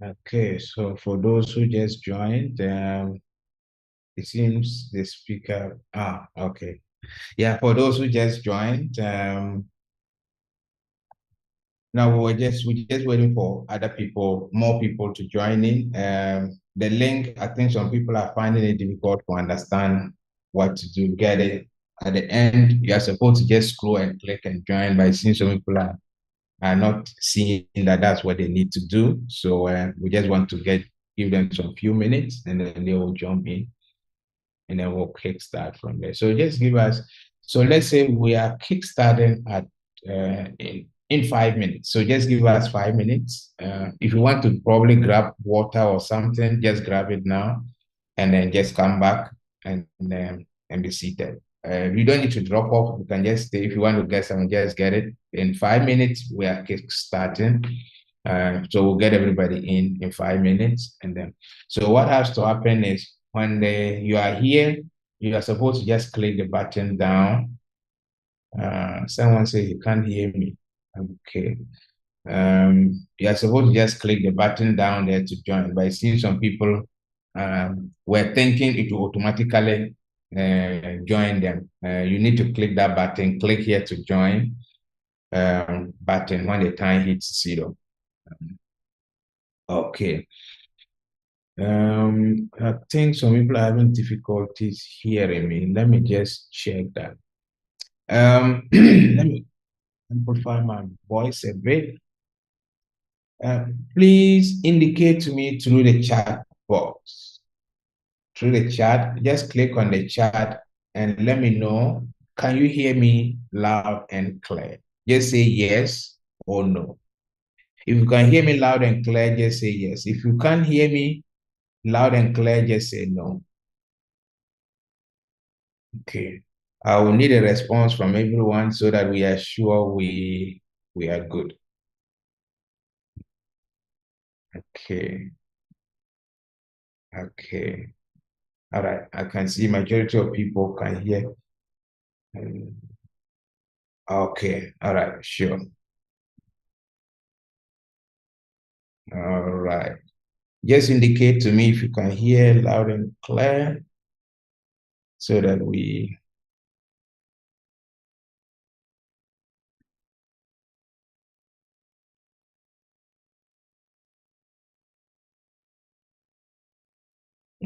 Okay, so for those who just joined, it seems the speaker. Okay. Yeah, for those who just joined, now we're just waiting for other people, more people to join in. The link, I think some people are finding it difficult to understand what to do. Get it at the end. You are supposed to just scroll and click and join, but it seems some people are not seeing that that's what they need to do. So we just want to give them some few minutes, and then they will jump in, and then we'll kickstart from there. So just give us. So let's say we are kickstarting at in 5 minutes. So just give us 5 minutes. If you want to probably grab water or something, just grab it now, and then just come back and be seated. You don't need to drop off. You can just stay. If you want to get some, just get it. In 5 minutes, we are kickstarting. So we'll get everybody in 5 minutes, and then so what has to happen is when you are here, you are supposed to just click the button down. Someone says you can't hear me. Okay. You are supposed to just click the button down there to join, but I see some people were thinking it will automatically join them. You need to click that button, click here to join button when the time hits zero. Okay. I think some people are having difficulties hearing me. Let me just check that. Let me amplify my voice a bit. Please indicate to me through the chat box. Through the chat, just click on the chat and let me know. Can you hear me loud and clear? Just say yes or no. If you can hear me loud and clear, just say yes. If you can't hear me loud and clear, just say no. Okay. I will need a response from everyone so that we are sure we are good. Okay. Okay. All right. I can see majority of people can hear. Um, Okay. All right. Sure. All right. Just indicate to me if you can hear loud and clear so that we.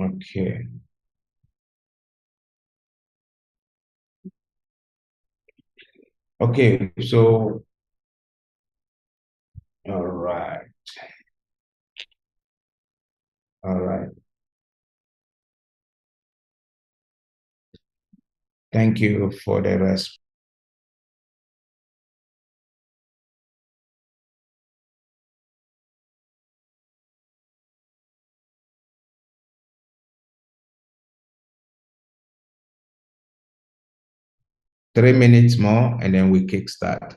Okay. Okay. So, all right. All right. Thank you for the rest. 3 minutes more and then we kickstart.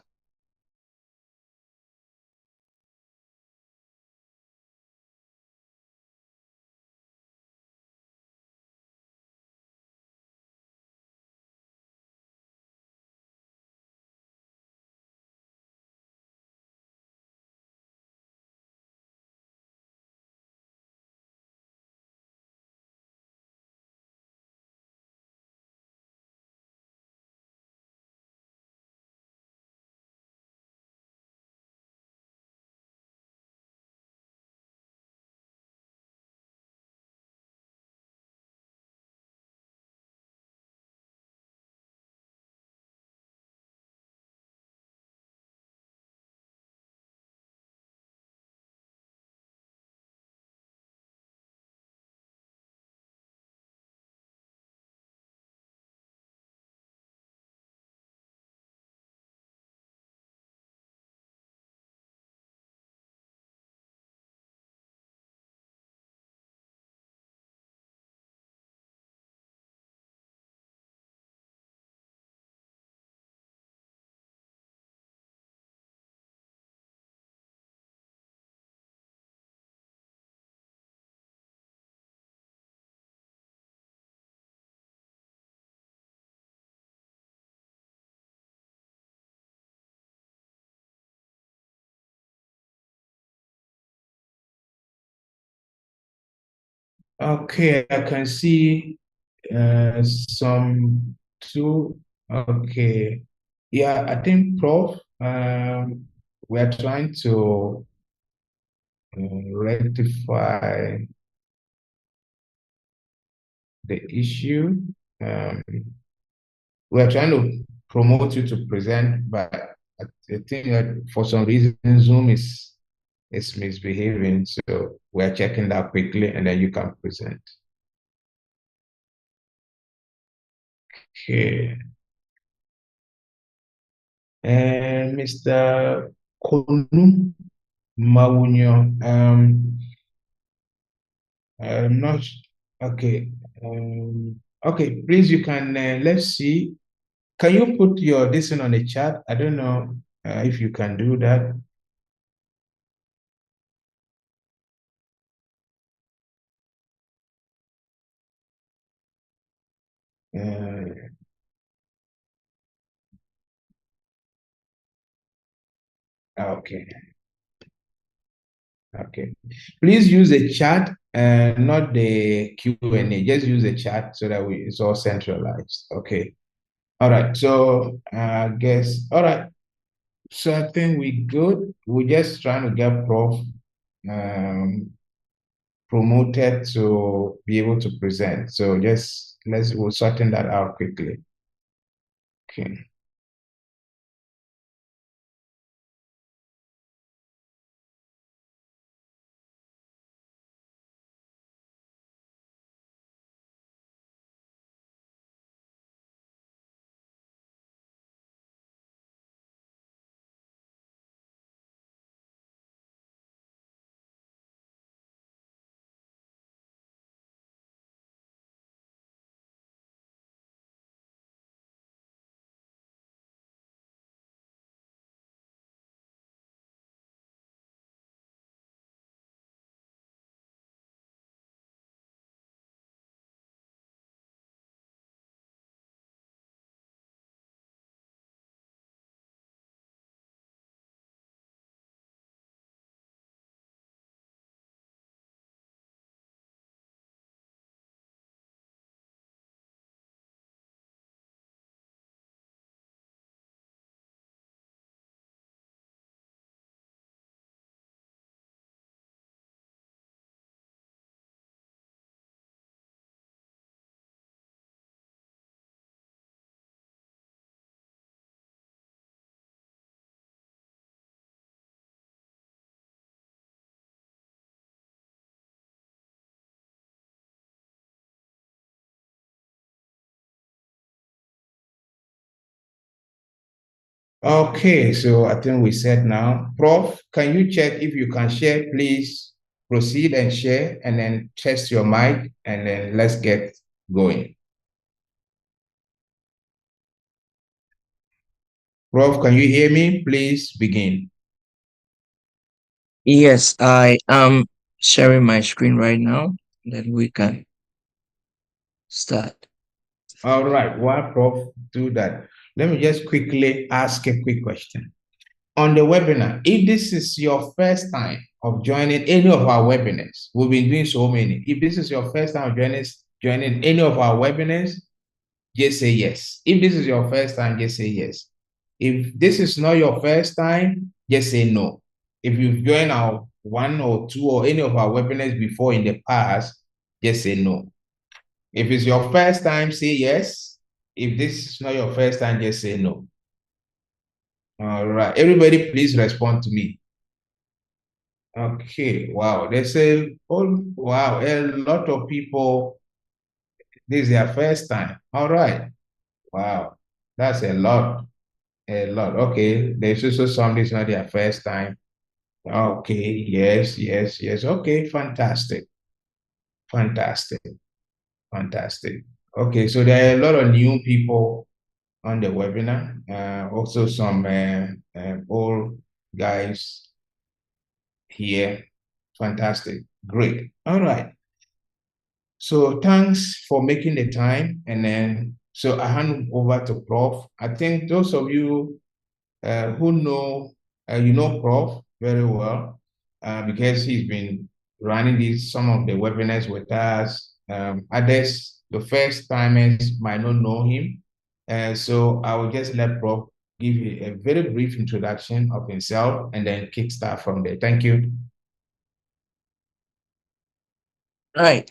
Okay, I can see some two. Okay. Yeah, I think, Prof, we're trying to rectify the issue. Um, we're trying to promote you to present, but I think that for some reason Zoom is misbehaving. So we're checking that quickly, and then you can present. Okay. And Mr. Konu Mawunyo, I'm not okay. Okay, please, you can let's see. Can you put your this in on the chat? I don't know if you can do that. Uh, okay, okay. Please use the chat and not the Q&A. Just use the chat so that it's all centralized. Okay. All right. So I guess all right. So I think we good. We're just trying to get Prof um, promoted to be able to present. So just we're sorting that out quickly. Okay. Okay, so I think we said now. Prof, can you check if you can share, please proceed and share and then test your mic and then let's get going. Prof, can you hear me? Please begin. Yes, I am sharing my screen right now. Then we can start. All right, while Prof do that, let me just quickly ask a quick question. On the webinar, if this is your first time of joining any of our webinars, we've been doing so many. If this is your first time of joining any of our webinars, just say yes. If this is your first time, just say yes. If this is not your first time, just say no. If you've joined our one or two or any of our webinars before in the past, just say no. If it's your first time, say yes. If this is not your first time, just say no. All right. Everybody, please respond to me. Okay. Wow. Wow, a lot of people, this is their first time. All right. Wow. That's a lot. A lot. Okay. There's also some this is not their first time. Okay. Yes, yes, yes. Okay. Fantastic. Fantastic. Fantastic. Okay. So there are a lot of new people on the webinar. Also some old guys here. Fantastic. Great. All right. So thanks for making the time. And then, so I hand over to Prof. I think those of you who know, you know Prof very well because he's been running these some of the webinars with us. Others, the first timers might not know him. So I will just let Prof give you a very brief introduction of himself and then kickstart from there. Thank you. Right.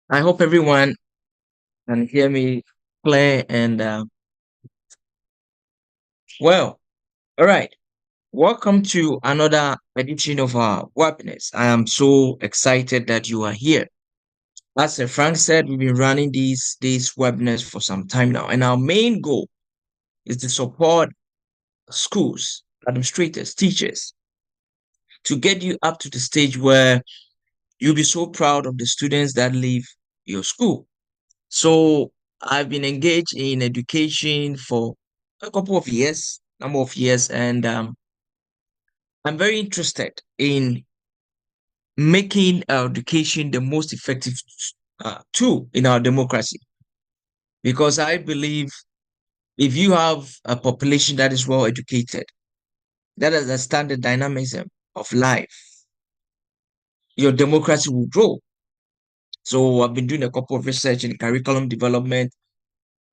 I hope everyone can hear me clear and well. All right. Welcome to another edition of our webinars. I am so excited that you are here. As Frank said, we've been running these webinars for some time now, and our main goal is to support schools, administrators, teachers, to get you up to the stage where you'll be so proud of the students that leave your school. So I've been engaged in education for a couple of years, number of years, and I'm very interested in making our education the most effective tool in our democracy. Because I believe if you have a population that is well educated, that understands the dynamism of life, your democracy will grow. So I've been doing a couple of research in curriculum development,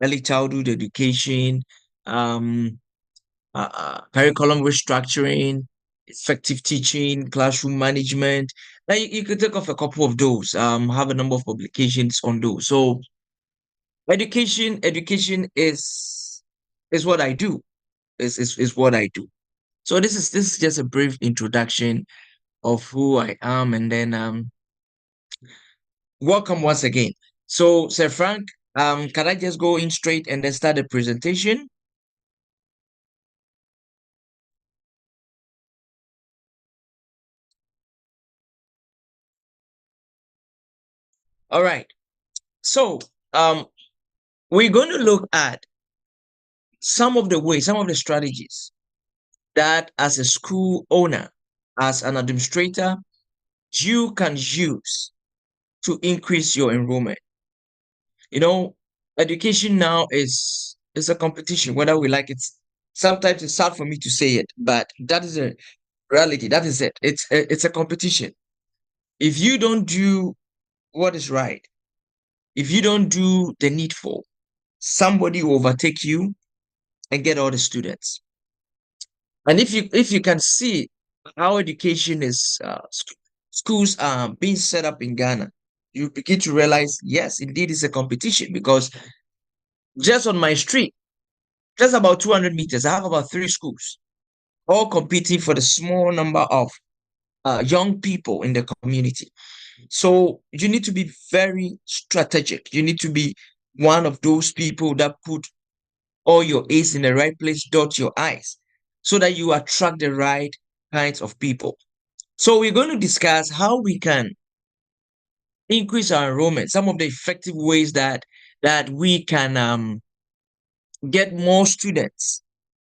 early childhood education, um, curriculum restructuring, effective teaching, classroom management. Now you could take off a couple of those. Have a number of publications on those. So education is what I do. Is what I do. So this is just a brief introduction of who I am, and then welcome once again. So Sir Frank, can I just go in straight and then start the presentation? All right. So we're going to look at some of the ways, some of the strategies that as a school owner, as an administrator, you can use to increase your enrollment. You know, education now is a competition, whether we like it. Sometimes it's hard for me to say it, but that is a reality. That is it. It's a competition. If you don't do what is right, if you don't do the needful, somebody will overtake you and get all the students. And if you can see how education is schools are being set up in Ghana, you begin to realize, yes, indeed, it's a competition because just on my street, just about 200 meters, I have about 3 schools, all competing for the small number of young people in the community. So you need to be very strategic. You need to be one of those people that put all your A's in the right place, dot your I's, so that you attract the right kinds of people. So we're going to discuss how we can increase our enrollment, some of the effective ways that we can get more students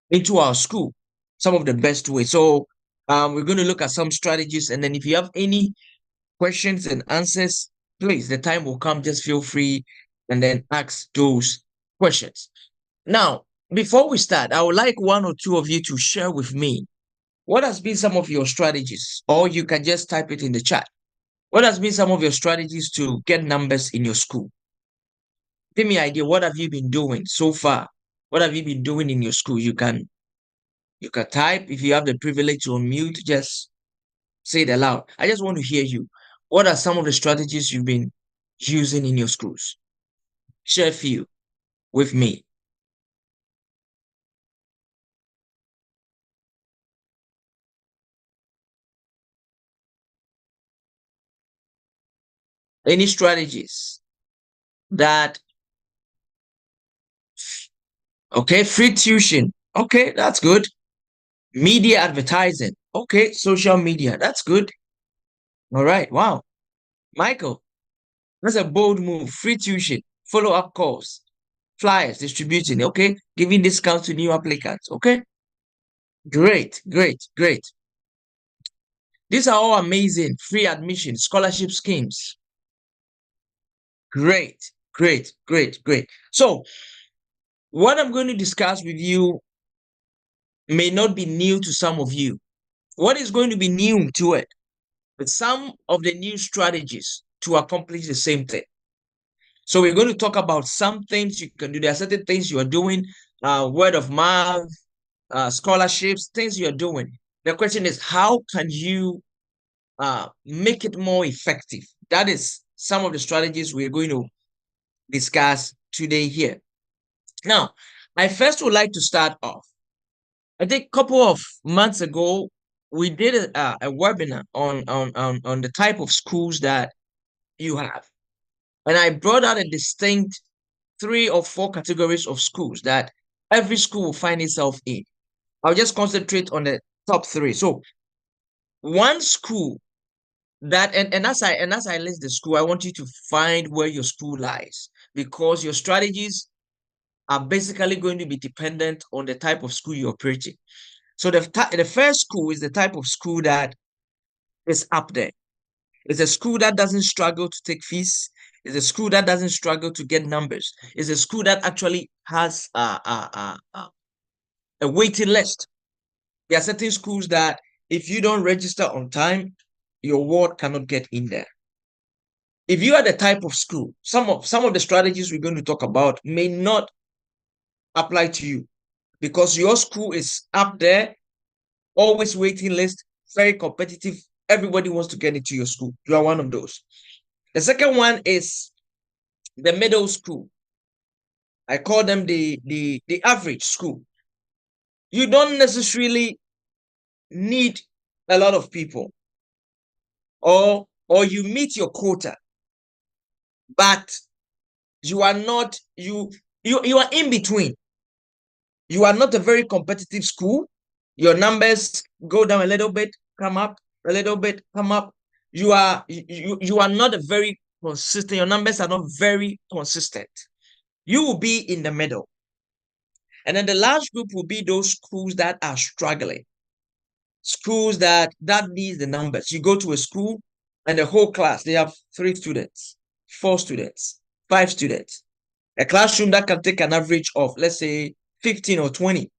into our school, some of the best ways. So we're going to look at some strategies, and then if you have any questions and answers, please, the time will come. Just feel free and then ask those questions. Now, before we start, I would like one or two of you to share with me what has been some of your strategies, or you can just type it in the chat. What has been some of your strategies to get numbers in your school? Give me an idea. What have you been doing so far? What have you been doing in your school? You can type. If you have the privilege to unmute, just say it aloud. I just want to hear you. What are some of the strategies you've been using in your schools? Share a few with me. Any strategies that, okay, free tuition. Okay, that's good. Media advertising. Okay, social media. That's good. All right. Wow. Michael, that's a bold move. Free tuition, follow-up calls, flyers, distributing. Okay, giving discounts to new applicants. Okay, great, great, great. These are all amazing. Free admission, scholarship schemes. Great, great, great, great. So, what I'm going to discuss with you may not be new to some of you. What is going to be new to it with some of the new strategies to accomplish the same thing. So we're going to talk about some things you can do. There are certain things you are doing, word of mouth, scholarships, things you're doing. The question is, how can you make it more effective? That is some of the strategies we're going to discuss today here. Now, I first would like to start off. I think a couple of months ago, we did a webinar on the type of schools that you have. And I brought out a distinct 3 or 4 categories of schools that every school will find itself in. I'll just concentrate on the top 3. So one school that and as I list the school, I want you to find where your school lies, because your strategies are basically going to be dependent on the type of school you're operating. So the first school is the type of school that is up there. It's a school that doesn't struggle to take fees. It's a school that doesn't struggle to get numbers. It's a school that actually has a waiting list. There are certain schools that if you don't register on time, your ward cannot get in there. If you are the type of school, some of the strategies we're going to talk about may not apply to you, because your school is up there, always waiting list, very competitive. Everybody wants to get into your school. You are one of those. The second one is the middle school. I call them the average school. You don't necessarily need a lot of people, or you meet your quota, but you are not you are in between. You are not a very competitive school. Your numbers go down a little bit, come up a little bit, come up. You are not a very consistent. Your numbers are not very consistent. You will be in the middle. And then the last group will be those schools that are struggling. Schools that needs the numbers. You go to a school and the whole class, they have 3 students, 4 students, 5 students. A classroom that can take an average of, let's say, 15 or 20. You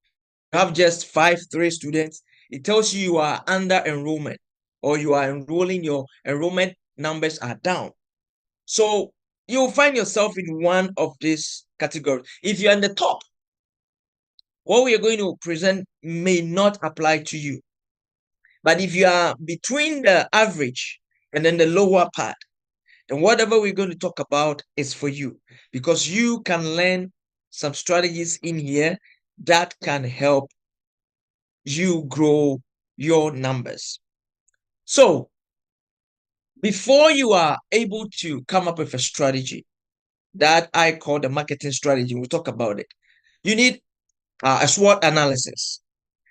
have just 3 students. It tells you you are under enrollment, or you are enrolling, your enrollment numbers are down. So you'll find yourself in one of these categories. If you're in the top, what we are going to present may not apply to you. But if you are between the average and then the lower part, then whatever we're going to talk about is for you, because you can learn some strategies in here that can help you grow your numbers. So before you are able to come up with a strategy that I call the marketing strategy, we'll talk about it. You need a SWOT analysis,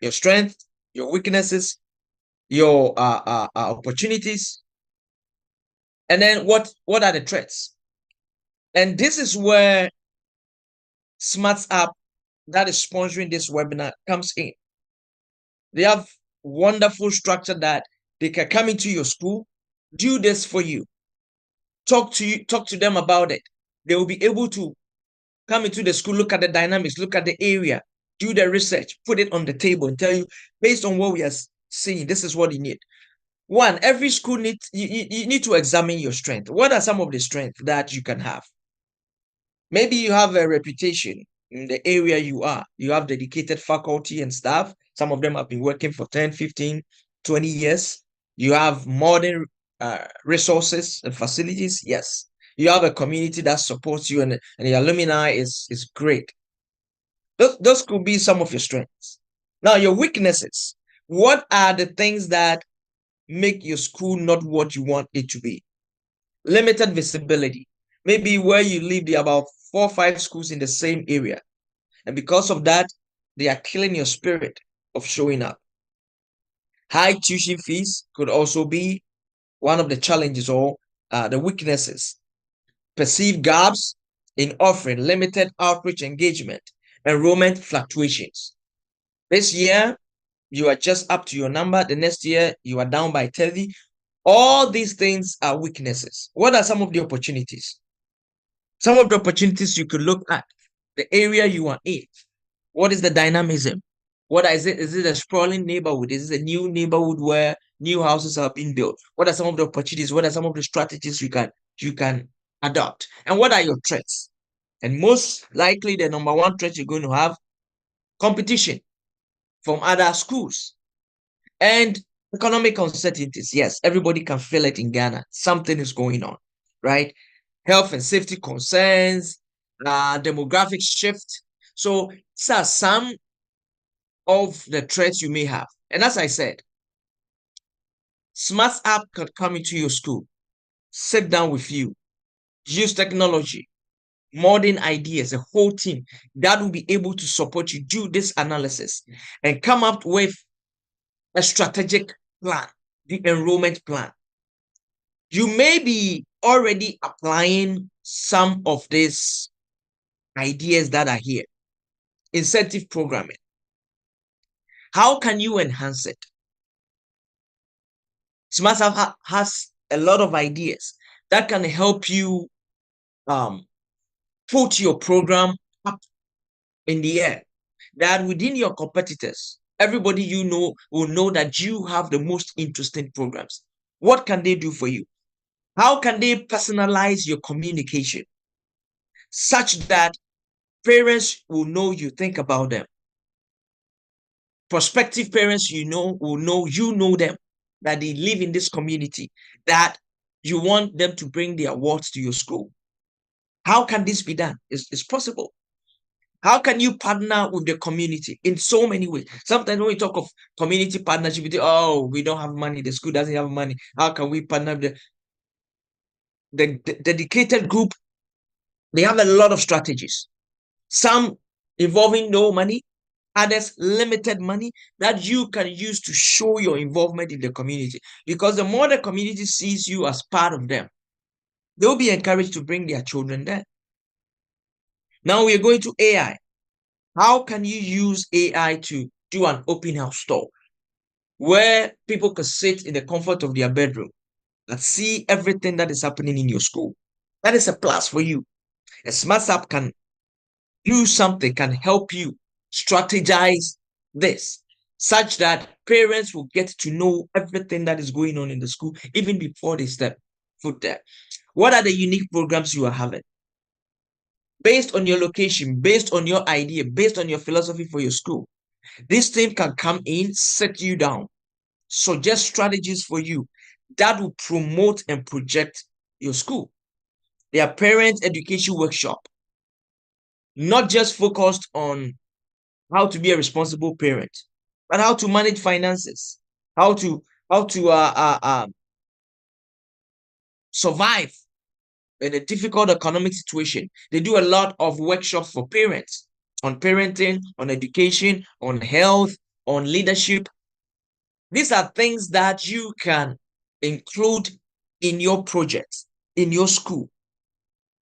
your strength, your weaknesses, your opportunities, and then what are the threats. And this is where Smarts App, that is sponsoring this webinar, comes in. They have wonderful structure that they can come into your school, do this for you, talk to them about it. They will be able to come into the school, look at the dynamics, look at the area, do the research, put it on the table, and tell you, based on what we are seeing, this is what you need. One, every school needs, you need to examine your strength. What are some of the strengths that you can have? Maybe you have a reputation in the area you are. You have dedicated faculty and staff. Some of them have been working for 10, 15, 20 years. You have modern resources and facilities. Yes. You have a community that supports you, and the alumni is great. Those could be some of your strengths. Now, your weaknesses. What are the things that make your school not what you want it to be? Limited visibility. Maybe where you live, there are about 4 or 5 schools in the same area. And because of that, they are killing your spirit of showing up. High tuition fees could also be one of the challenges or the weaknesses. Perceived gaps in offering, limited outreach engagement, enrollment fluctuations. This year, you are just up to your number. The next year, you are down by 30. All these things are weaknesses. What are some of the opportunities? Some of the opportunities you could look at: the area you are in. What is the dynamism? What is it? Is it a sprawling neighborhood? Is it a new neighborhood where new houses are being built? What are some of the opportunities? What are some of the strategies you can adopt? And what are your threats? And most likely, the number one threat you're going to have competition from other schools and economic uncertainties. Yes, everybody can feel it in Ghana. Something is going on, right? Health and safety concerns, demographic shift. So these are some of the threats you may have. And as I said, Smart App can come into your school, sit down with you, use technology, modern ideas, a whole team that will be able to support you do this analysis and come up with a strategic plan, the enrollment plan. You may be already applying some of these ideas that are here. Incentive programming. How can you enhance it? Smart App has a lot of ideas that can help you um, put your program up in the air. That within your competitors, everybody you know will know that you have the most interesting programs. What can they do for you? How can they personalize your communication such that parents will know you think about them? Prospective parents will know you know them, that they live in this community, that you want them to bring their awards to your school. How can this be done? It's possible. How can you partner with the community in so many ways? Sometimes when we talk of community partnership, we think, oh, we don't have money, the school doesn't have money. How can we partner with the dedicated group? They have a lot of strategies. Some involving no money, others limited money that you can use to show your involvement in the community. Because the more the community sees you as part of them, they'll be encouraged to bring their children there. Now we're going to AI. How can you use AI to do an open house tour where people can sit in the comfort of their bedroom and see everything that is happening in your school? That is a plus for you. A smart app can do something, can help you strategize this such that parents will get to know everything that is going on in the school even before they step foot there. What are the unique programs you are having? Based on your location, based on your idea, based on your philosophy for your school, this team can come in, sit you down, suggest strategies for you that will promote and project your school. Their parent education workshop, not just focused on how to be a responsible parent, but how to manage finances, how to survive in a difficult economic situation. They do a lot of workshops for parents on parenting, on education, on health, on leadership. These are things that you can include in your projects, in your school,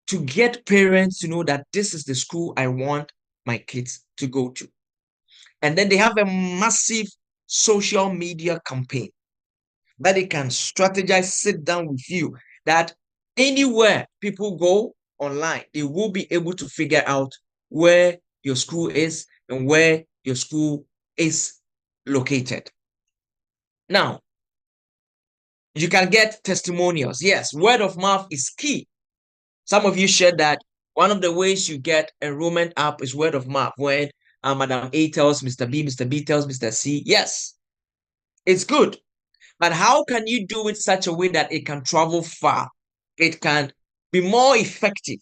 to get parents to know that this is the school I want my kids to go to. And then they have a massive social media campaign that they can strategize, sit down with you, that anywhere people go online, they will be able to figure out where your school is and where your school is located. Now, you can get testimonials. Yes, word of mouth is key. Some of you shared that one of the ways you get enrollment up is word of mouth, when Madam A tells Mr. B, Mr. B tells Mr. C. Yes, it's good. But how can you do it such a way that it can travel far? It can be more effective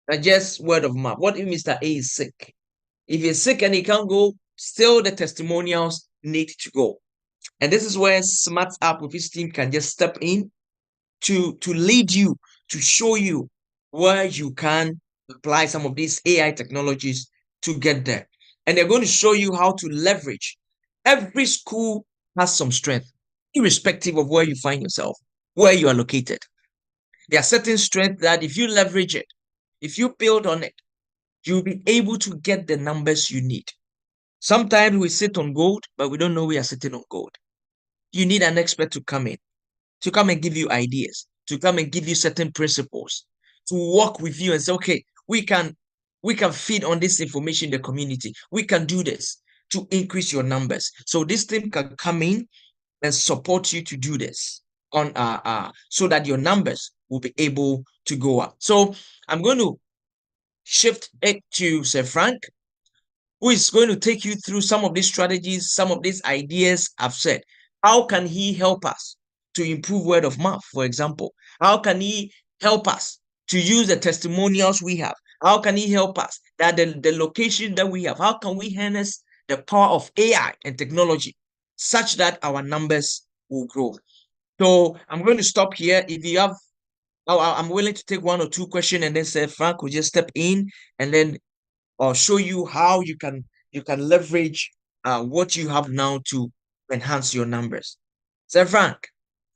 than just word of mouth. What if Mr. A is sick? If he's sick and he can't go, still the testimonials need to go. And this is where Smart App with his team can just step in to lead you, to show you where you can apply some of these AI technologies to get there. And they're going to show you how to leverage. Every school has some strength, irrespective of where you find yourself, where you are located. There are certain strengths that if you leverage it, if you build on it, you'll be able to get the numbers you need. Sometimes we sit on gold, but we don't know we are sitting on gold. You need an expert to come in, to come and give you ideas, to come and give you certain principles, to work with you and say, okay, we can feed on this information in the community. We can do this to increase your numbers. So this team can come in and support you to do this on so that your numbers will be able to go up. So I'm going to shift it to Sir Frank, who is going to take you through some of these strategies, some of these ideas I've said. How can he help us to improve word of mouth, for example? How can he help us to use the testimonials we have? How can he help us that the location that we have? How can we harness the power of AI and technology such that our numbers will grow? So I'm going to stop here. If you have, I'm willing to take one or two questions, and then Sir Frank will just step in and then or show you how you can leverage what you have now to enhance your numbers. Sir Frank,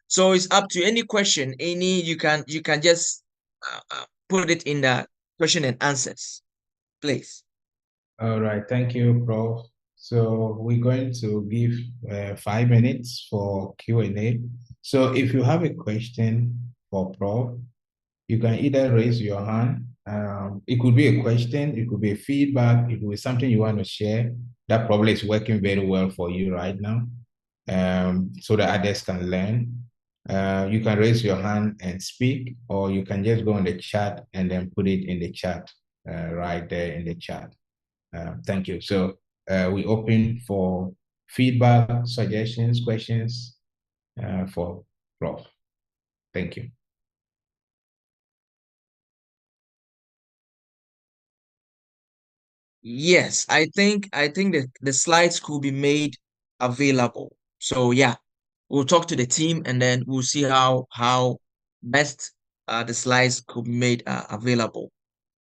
so it's up to any question, any you can just put it in the question and answers, please. All right, thank you, Prof. So we're going to give 5 minutes for Q&A. So if you have a question for Prof, you can either raise your hand. It could be a question, it could be a feedback, it could be something you want to share that probably is working very well for you right now, so that others can learn. You can raise your hand and speak, or you can just go on the chat and then put it in the chat, right there in the chat. Thank you. So we open for feedback, suggestions, questions for Prof. Thank you. Yes, I think that the slides could be made available. So yeah, we'll talk to the team and then we'll see how best the slides could be made available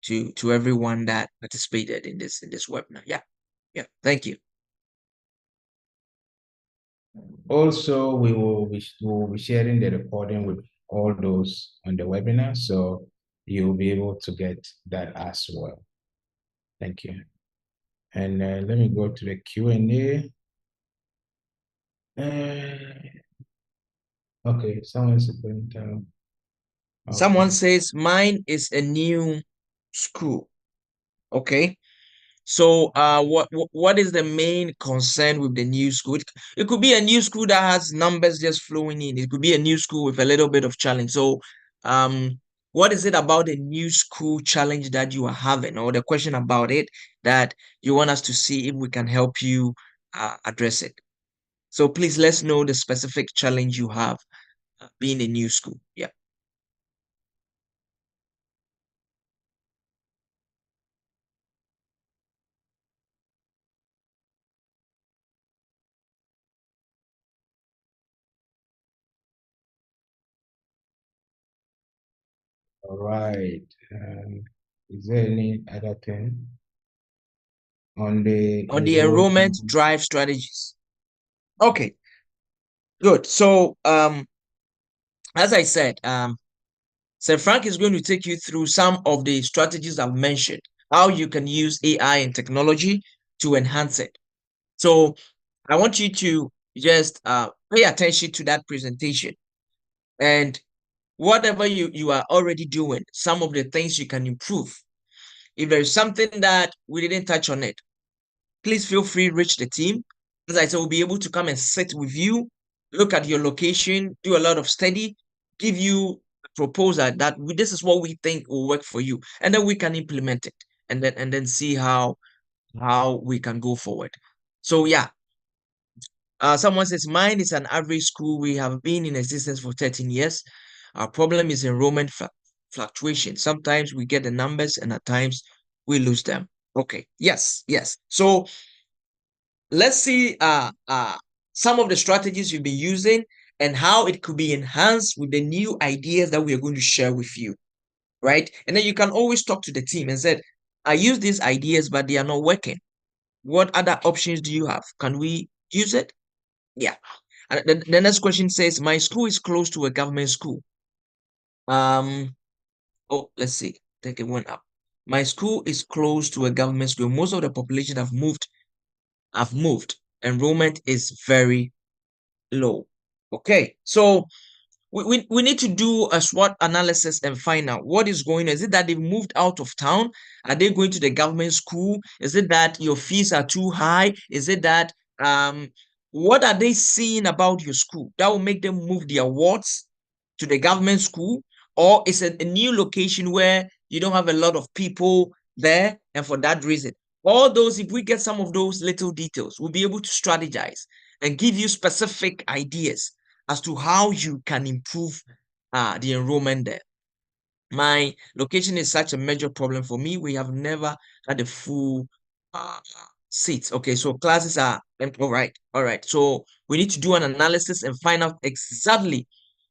to everyone that participated in this webinar. Yeah, yeah. Thank you. Also, we will be sharing the recording with all those on the webinar, so you'll be able to get that as well. Thank you. And let me go to the Q&A. Okay, someone's going down. Someone Okay. says mine is a new school. Okay. So, what is the main concern with the new school? It could be a new school that has numbers just flowing in. It could be a new school with a little bit of challenge. So, what is it about the new school challenge that you are having, or the question about it that you want us to see if we can help you address it? So, please let's know the specific challenge you have being a new school. Yeah. All right. Is there any other thing on the On the enrollment enrollment? drive strategies. Okay, good. So, as I said, Sir Frank is going to take you through some of the strategies I've mentioned, how you can use AI and technology to enhance it. So I want you to just pay attention to that presentation, and whatever you are already doing, some of the things you can improve. If there is something that we didn't touch on it, please feel free to reach the team. As I said, we'll be able to come and sit with you, look at your location, do a lot of study, give you a proposal that this is what we think will work for you, and then we can implement it, and then see how we can go forward. So yeah, someone says mine is an average school. We have been in existence for 13 years. Our problem is enrollment fluctuation. Sometimes we get the numbers, and at times we lose them. Okay. Yes. Yes. So let's see some of the strategies you've been using and how it could be enhanced with the new ideas that we are going to share with you, right? And then you can always talk to the team and say, I use these ideas, but they are not working. What other options do you have? Can we use it? Yeah. And the next question says, my school is close to a government school. Oh, let's see. Take it one up. My school is close to a government school. Most of the population have moved. Enrollment is very low. Okay, so we need to do a SWOT analysis and find out what is going on. Is it that they've moved out of town? Are they going to the government school? Is it that your fees are too high? Is it that What are they seeing about your school that will make them move their wards to the government school? Or is it a new location where you don't have a lot of people there, and for that reason? All those, if we get some of those little details, we'll be able to strategize and give you specific ideas as to how you can improve the enrollment there. My location is such a major problem for me. We have never had a full uh, seats. Okay, so classes are all right. All right. So we need to do an analysis and find out exactly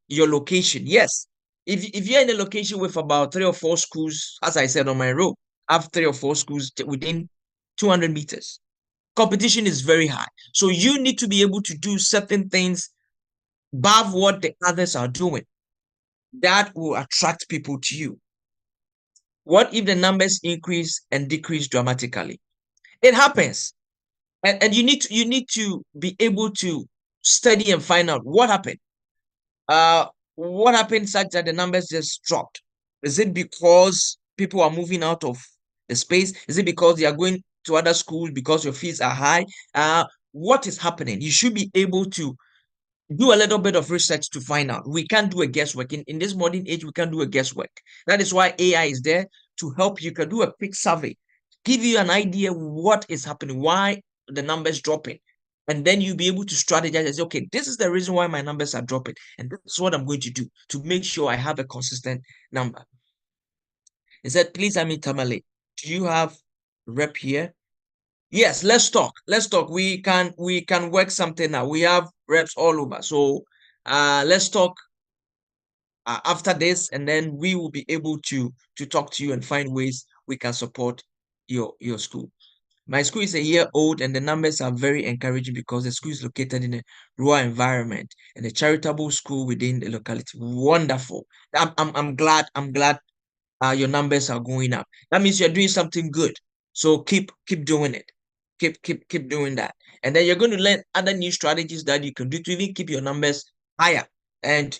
your location. Yes. If you're in a location with about 3 or 4 schools, as I said on my road, I have 3 or 4 schools within 200 meters. Competition is very high. So you need to be able to do certain things above what the others are doing that will attract people to you. What if the numbers increase and decrease dramatically? It happens. And you need to be able to study and find out what happened. Uh what happened such that the numbers just dropped? Is it because people are moving out of the space? Is it because they are going to other schools because your fees are high? What is happening? You should be able to do a little bit of research to find out. We can't do a guesswork. In this modern age, we can't do a guesswork. That is why AI is there to help you. Can do a quick survey, give you an idea what is happening, why the numbers dropping. And then you'll be able to strategize and say, okay, this is the reason why my numbers are dropping. And this is what I'm going to do to make sure I have a consistent number. He said, please, Ami Tamale, do you have rep here? Yes, let's talk. Let's talk. We can work something out. We have reps all over. So let's talk after this, and then we will be able to talk to you and find ways we can support your school. My school is a year old, and the numbers are very encouraging because the school is located in a rural environment and a charitable school within the locality. Wonderful. I'm glad. I'm glad your numbers are going up. That means you're doing something good. So keep doing it. Keep doing that. And then you're going to learn other new strategies that you can do to even keep your numbers higher. And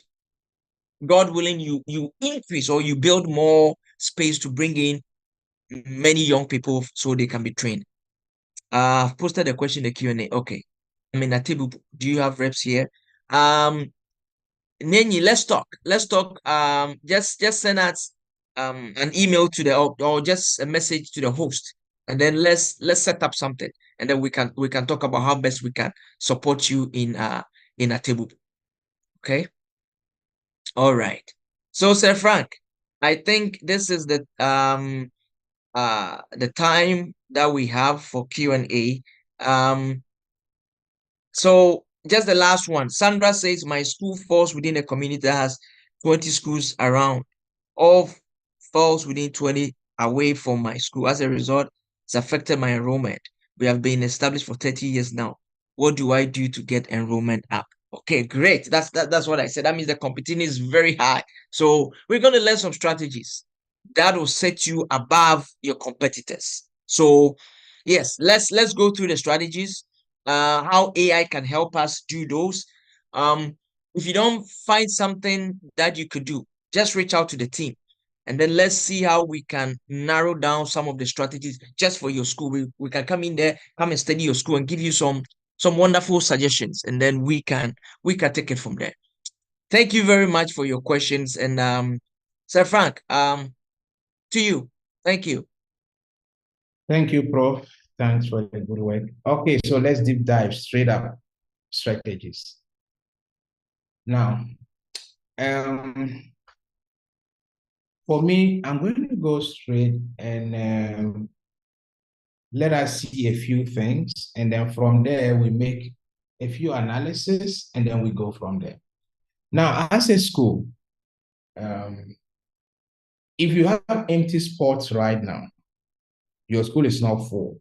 God willing, you increase or you build more space to bring in many young people so they can be trained. I've posted a question in the Q&A. Okay. I mean, Atibu, do you have reps here? Nenyi, let's talk. Let's talk. Just send us an email to the or just a message to the host, and then let's set up something, and then we can talk about how best we can support you in a table. Okay. All right. So, Sir Frank, I think this is the time that we have for Q&A. So just the last one. Sandra says my school falls within a community that has 20 schools around. All falls within 20 away from my school. As a result, it's affected my enrollment. We have been established for 30 years now. What do I do to get enrollment up? Okay, great. That's what I said. That means the competition is very high. So we're going to learn some strategies that will set you above your competitors. So yes, let's go through the strategies, how AI can help us do those. If you don't find something that you could do, just reach out to the team, and then let's see how we can narrow down some of the strategies just for your school. We can come in there, come and study your school and give you some wonderful suggestions, and then we can take it from there. Thank you very much for your questions. And Sir Frank, to you. Thank you. Thank you, Prof. Thanks for the good work. Okay, so let's deep dive straight up strategies. Now, for me, I'm going to go straight and let us see a few things, and then from there we make a few analysis, and then we go from there. Now, as a school, if you have empty spots right now, your school is not full.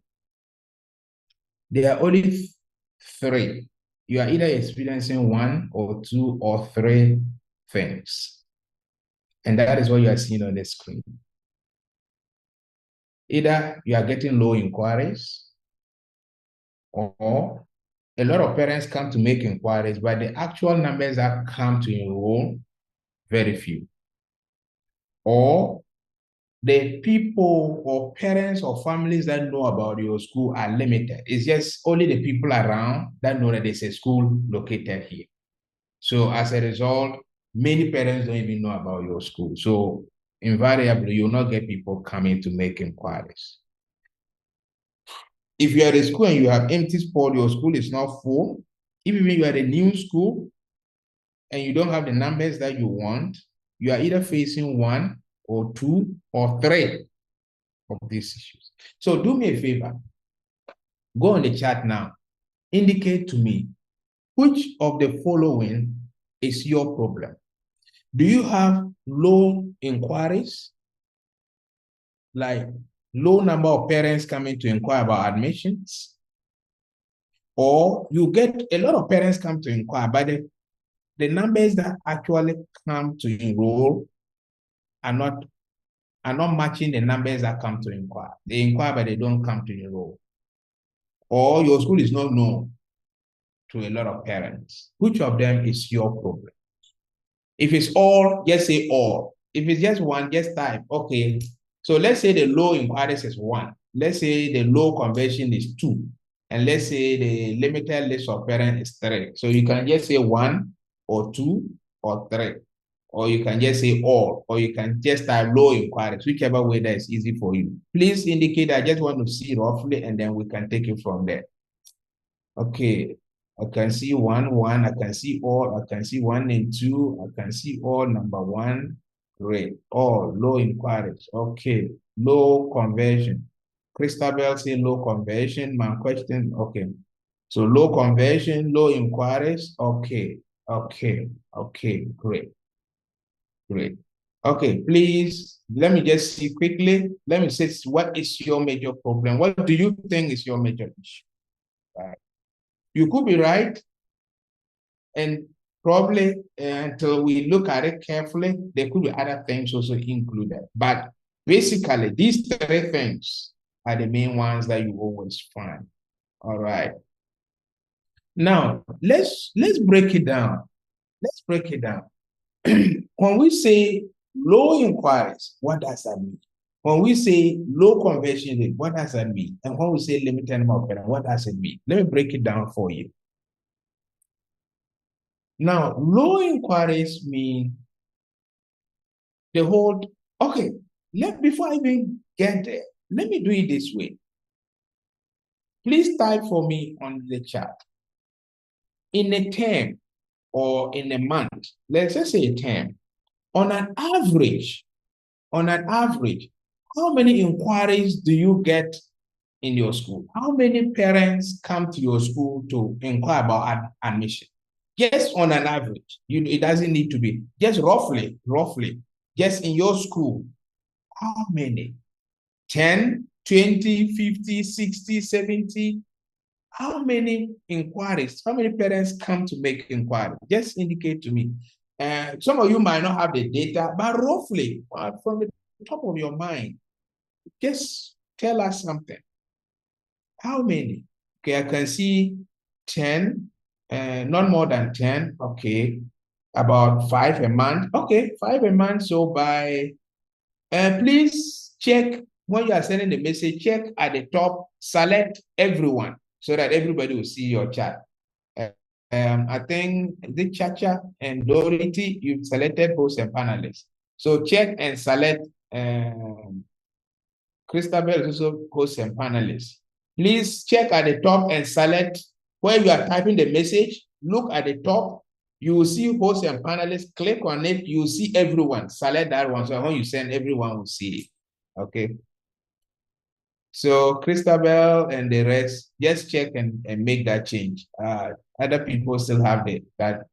There are only three. You are either experiencing one or two or three things. And that is what you are seeing on the screen. Either you are getting low inquiries, or a lot of parents come to make inquiries, but the actual numbers that come to enroll, very few. Or the people or parents or families that know about your school are limited. It's just only the people around that know that there's a school located here. So as a result, many parents don't even know about your school. So invariably, you'll not get people coming to make inquiries. If you are at a school and you have empty spot, your school is not full, even when you are at a new school and you don't have the numbers that you want, you are either facing one or two or three of these issues. So do me a favor, go on the chat now, indicate to me which of the following is your problem. Do you have low inquiries, like low number of parents coming to inquire about admissions? Or you get a lot of parents come to inquire, but the numbers that actually come to enroll are not matching the numbers that come to inquire. They inquire, but they don't come to enroll. Or your school is not known to a lot of parents. Which of them is your problem? If it's all, just say all. If it's just one, just type, okay. So let's say the low inquiries is 1. Let's say the low conversion is 2. And let's say the limited list of parents is 3. So you can just say 1 or 2 or 3. Or you can just say all, or you can just type low inquiries, whichever way that is easy for you. Please indicate, I just want to see roughly, and then we can take it from there. Okay, I can see 1, 1, I can see all, I can see 1 and 2, I can see all number 1. Great. All low inquiries. Okay. Low conversion. Christabel say low conversion. My question, okay. So low conversion, low inquiries. Okay. Okay. Okay. Great. Great. Okay, please, let me just see quickly. Let me say, what is your major problem? What do you think is your major issue? Right. You could be right, and probably until we look at it carefully, there could be other things also included. But basically, these 3 things are the main ones that you always find. All right. Now, let's break it down. Let's break it down. When we say low inquiries, what does that mean? When we say low conversion rate, what does that mean? And when we say limited number of parents, what does it mean? Let me break it down for you. Now, low inquiries mean the whole, okay, before I even get there, let me do it this way. Please type for me on the chat. In a term or in a month, let's just say a term, on an average, how many inquiries do you get in your school? How many parents come to your school to inquire about admission? Just on an average, it doesn't need to be, just roughly, just in your school, how many? 10, 20, 50, 60, 70? How many inquiries? How many parents come to make inquiries? Just indicate to me. Some of you might not have the data, but roughly, from the top of your mind, just tell us something. How many? Okay, I can see 10, not more than 10. Okay, about 5 a month. Okay, 5 a month. So by, please check when you are sending the message, check at the top, select everyone so that everybody will see your chat. I think the Chacha and Dorothy, you've selected hosts and panelists. So check and select. Christabel is also hosts and panelists. Please check at the top and select where you are typing the message. Look at the top. You will see hosts and panelists. Click on it. You will see everyone. Select that one. So when you send, everyone will see it. Okay. So Christabel and the rest, just check and make that change. Other people still have that.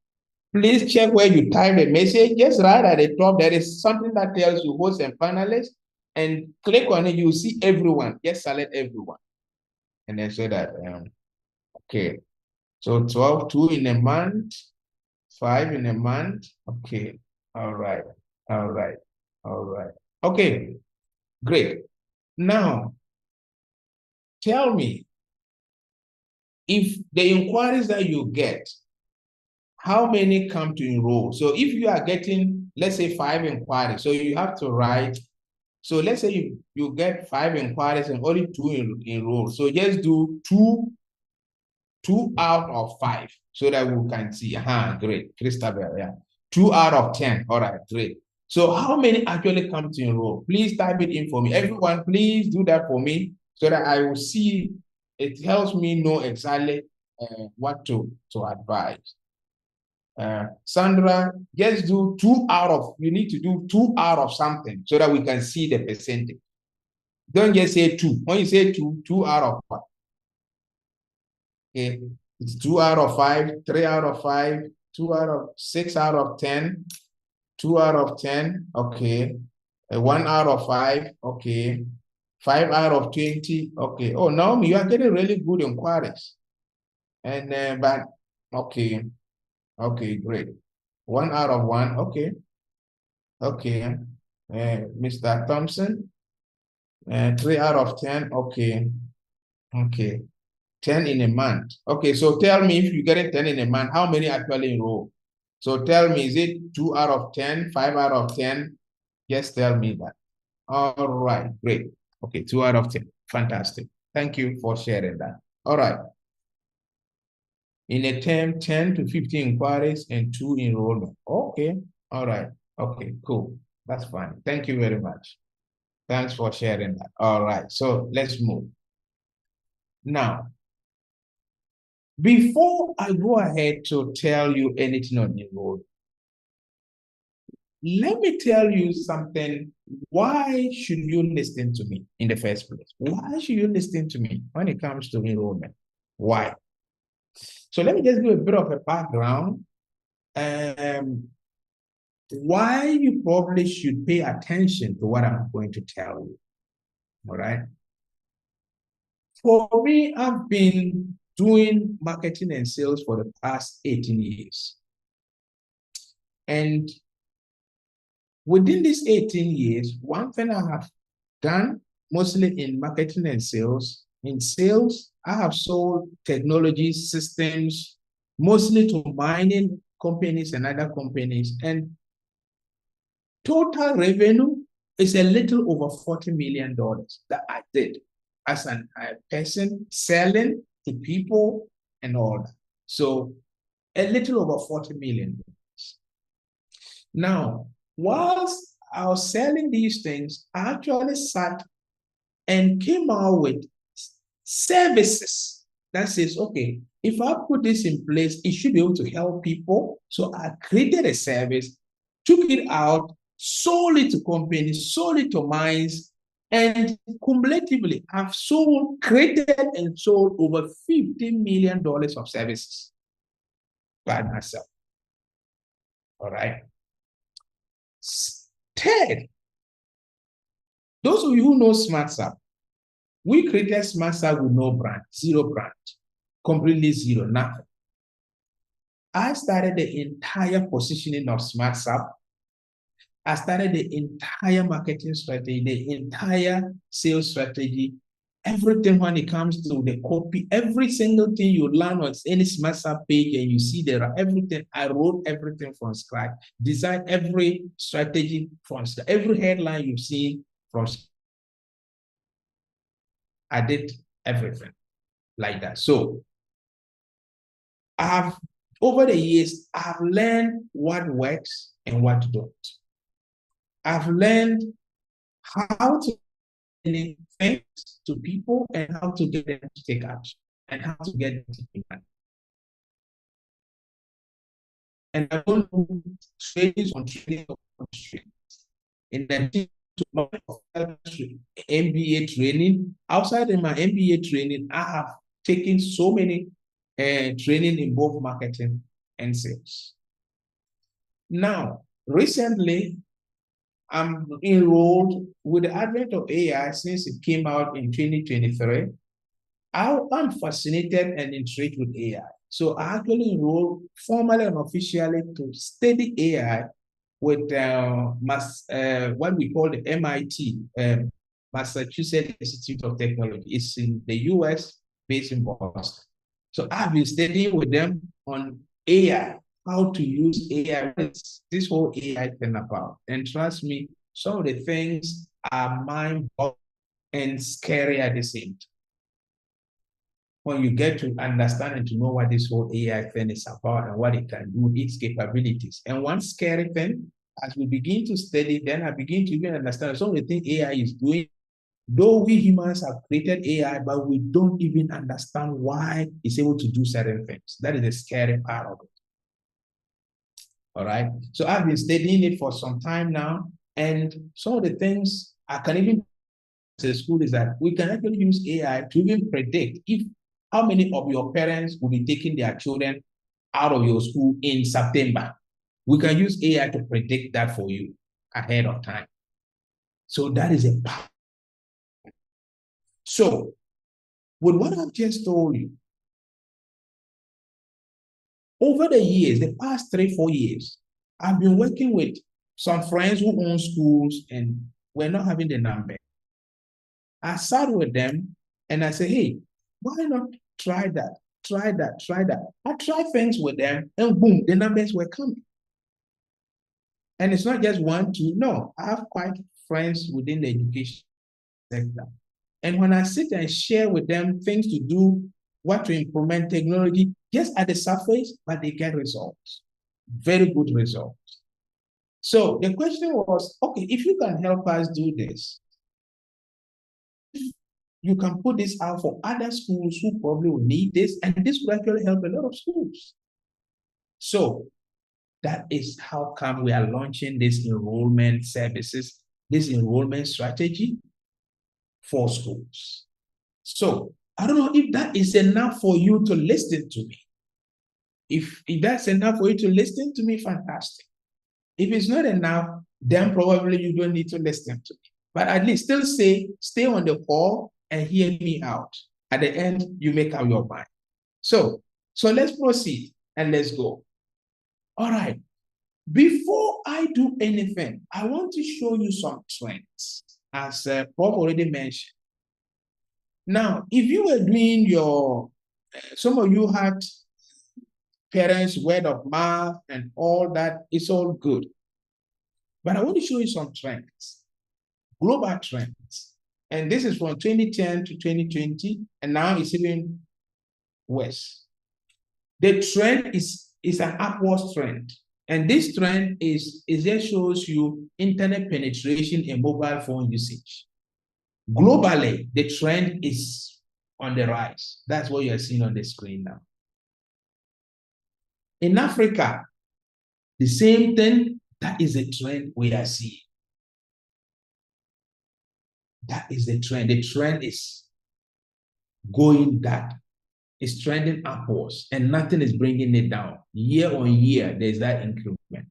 Please check where you type the message. Just right at the top, there is something that tells you hosts and panelists, and click on it. You see everyone. Just select everyone, and then say that. Okay. So 12, 2 in a month, 5 in a month. Okay. All right. All right. All right. Okay. Great. Now, tell me, if the inquiries that you get, how many come to enroll? So if you are getting, let's say 5 inquiries, so you have to write So let's say you get 5 inquiries and only 2 enroll. So just do two out of 5 so that we can see. Great. Christabel, yeah. 2 out of 10. All right, great. So how many actually come to enroll? Please type it in for me. Everyone, please do that for me so that I will see. It helps me know exactly what to advise. Sandra, just do 2 out of, you need to do 2 out of something so that we can see the percentage. Don't just say 2. When you say 2, 2 out of 5. Okay, it's 2 out of 5, 3 out of 5, 2 out of 6 out of 10, 2 out of 10, okay. 1 out of 5, okay. 5 out of 20, okay. Oh, Naomi, you are getting really good inquiries. And, but, okay, okay, great. 1 out of 1, okay. Okay. Mr. Thompson, 3 out of 10, okay. Okay. 10 in a month. Okay, so tell me if you get it 10 in a month, how many actually enroll? So tell me, is it 2 out of 10, 5 out of 10? Just tell me that. All right, great. Okay, 2 out of 10. Fantastic. Thank you for sharing that. All right. In a term, 10 to 15 inquiries and 2 enrollment. Okay, all right. Okay, cool. That's fine. Thank you very much. Thanks for sharing that. All right, so let's move. Now, before I go ahead to tell you anything on enrollment, let me tell you something. Why should you listen to me in the first place? Why should you listen to me when it comes to enrollment? Why? So let me just give a bit of a background. Why you probably should pay attention to what I'm going to tell you. All right. For me, I've been doing marketing and sales for the past 18 years. And within these 18 years, one thing I have done mostly in marketing and sales, in sales, I have sold technology systems, mostly to mining companies and other companies. And total revenue is a little over $40 million that I did as a person selling to people and all that. So a little over $40 million. Now, whilst I was selling these things, I actually sat and came out with services that says, okay, if I put this in place, it should be able to help people. So I created a service, took it out, sold it to companies, sold it to mines, and cumulatively, I've created and sold over $50 million of services by myself. All right. Third, those of you who know SmartSap, we created SmartSap with no brand, zero brand, completely zero, nothing. I started the entire positioning of SmartSap. I started the entire marketing strategy, the entire sales strategy, everything when it comes to the copy, every single thing you learn on any SmartSap page and you see there, everything, I wrote everything from scratch, designed every strategy from scratch, every headline you see from scratch. I did everything like that. So over the years, I've learned what works and what don't. I've learned how to explain things to people and how to get them to take action and how to get them to take action. And I don't do trainings on training of training. In addition to MBA training, outside of my MBA training, I have taken so many training in both marketing and sales. Now, recently, I'm enrolled with the advent of AI since it came out in 2023. I'm fascinated and intrigued with AI. So I actually enrolled formally and officially to study AI with what we call the MIT, Massachusetts Institute of Technology. It's in the US, based in Boston. So I've been studying with them on AI, how to use AI, what is this whole AI thing about. And trust me, some of the things are mind-boggling and scary at the same time. When you get to understand and to know what this whole AI thing is about and what it can do, its capabilities. And one scary thing, as we begin to study, then I begin to even understand some of the things AI is doing. Though we humans have created AI, but we don't even understand why it's able to do certain things. That is the scary part of it. All right. So I've been studying it for some time now. And some of the things I can even say school is that we can actually use AI to even predict if how many of your parents will be taking their children out of your school in September. We can use AI to predict that for you ahead of time. So that is a part. So with what I've just told you, over the years, the past 3-4 years, I've been working with some friends who own schools and we're not having the number. I sat with them and I said, hey, why not try that? Try that, try that. I tried things with them and boom, the numbers were coming. And it's not just 1, 2, no. I have quite friends within the education sector. And when I sit and share with them things to do, what to implement technology, just at the surface, but they get results. Very good results. So the question was, okay, if you can help us do this, you can put this out for other schools who probably will need this, and this will actually help a lot of schools. So that is how come we are launching this enrollment services, this enrollment strategy for schools. So I don't know if that is enough for you to listen to me. If that's enough for you to listen to me, fantastic. If it's not enough, then probably you don't need to listen to me. But at least still stay on the call and hear me out. At the end, you make up your mind. So let's proceed and let's go. All right. Before I do anything, I want to show you some trends, as Prof already mentioned. Now, if you were doing some of you had parents' word of mouth and all that, it's all good. But I want to show you some trends, global trends. And this is from 2010 to 2020, and now it's even worse. The trend is an upward trend. And this trend just shows you internet penetration and mobile phone usage. Globally, the trend is on the rise. That's what you're seeing on the screen now. In Africa, the same thing, that is the trend we are seeing. That is the trend. The trend is going that. It's trending upwards and nothing is bringing it down. Year on year, there's that increment.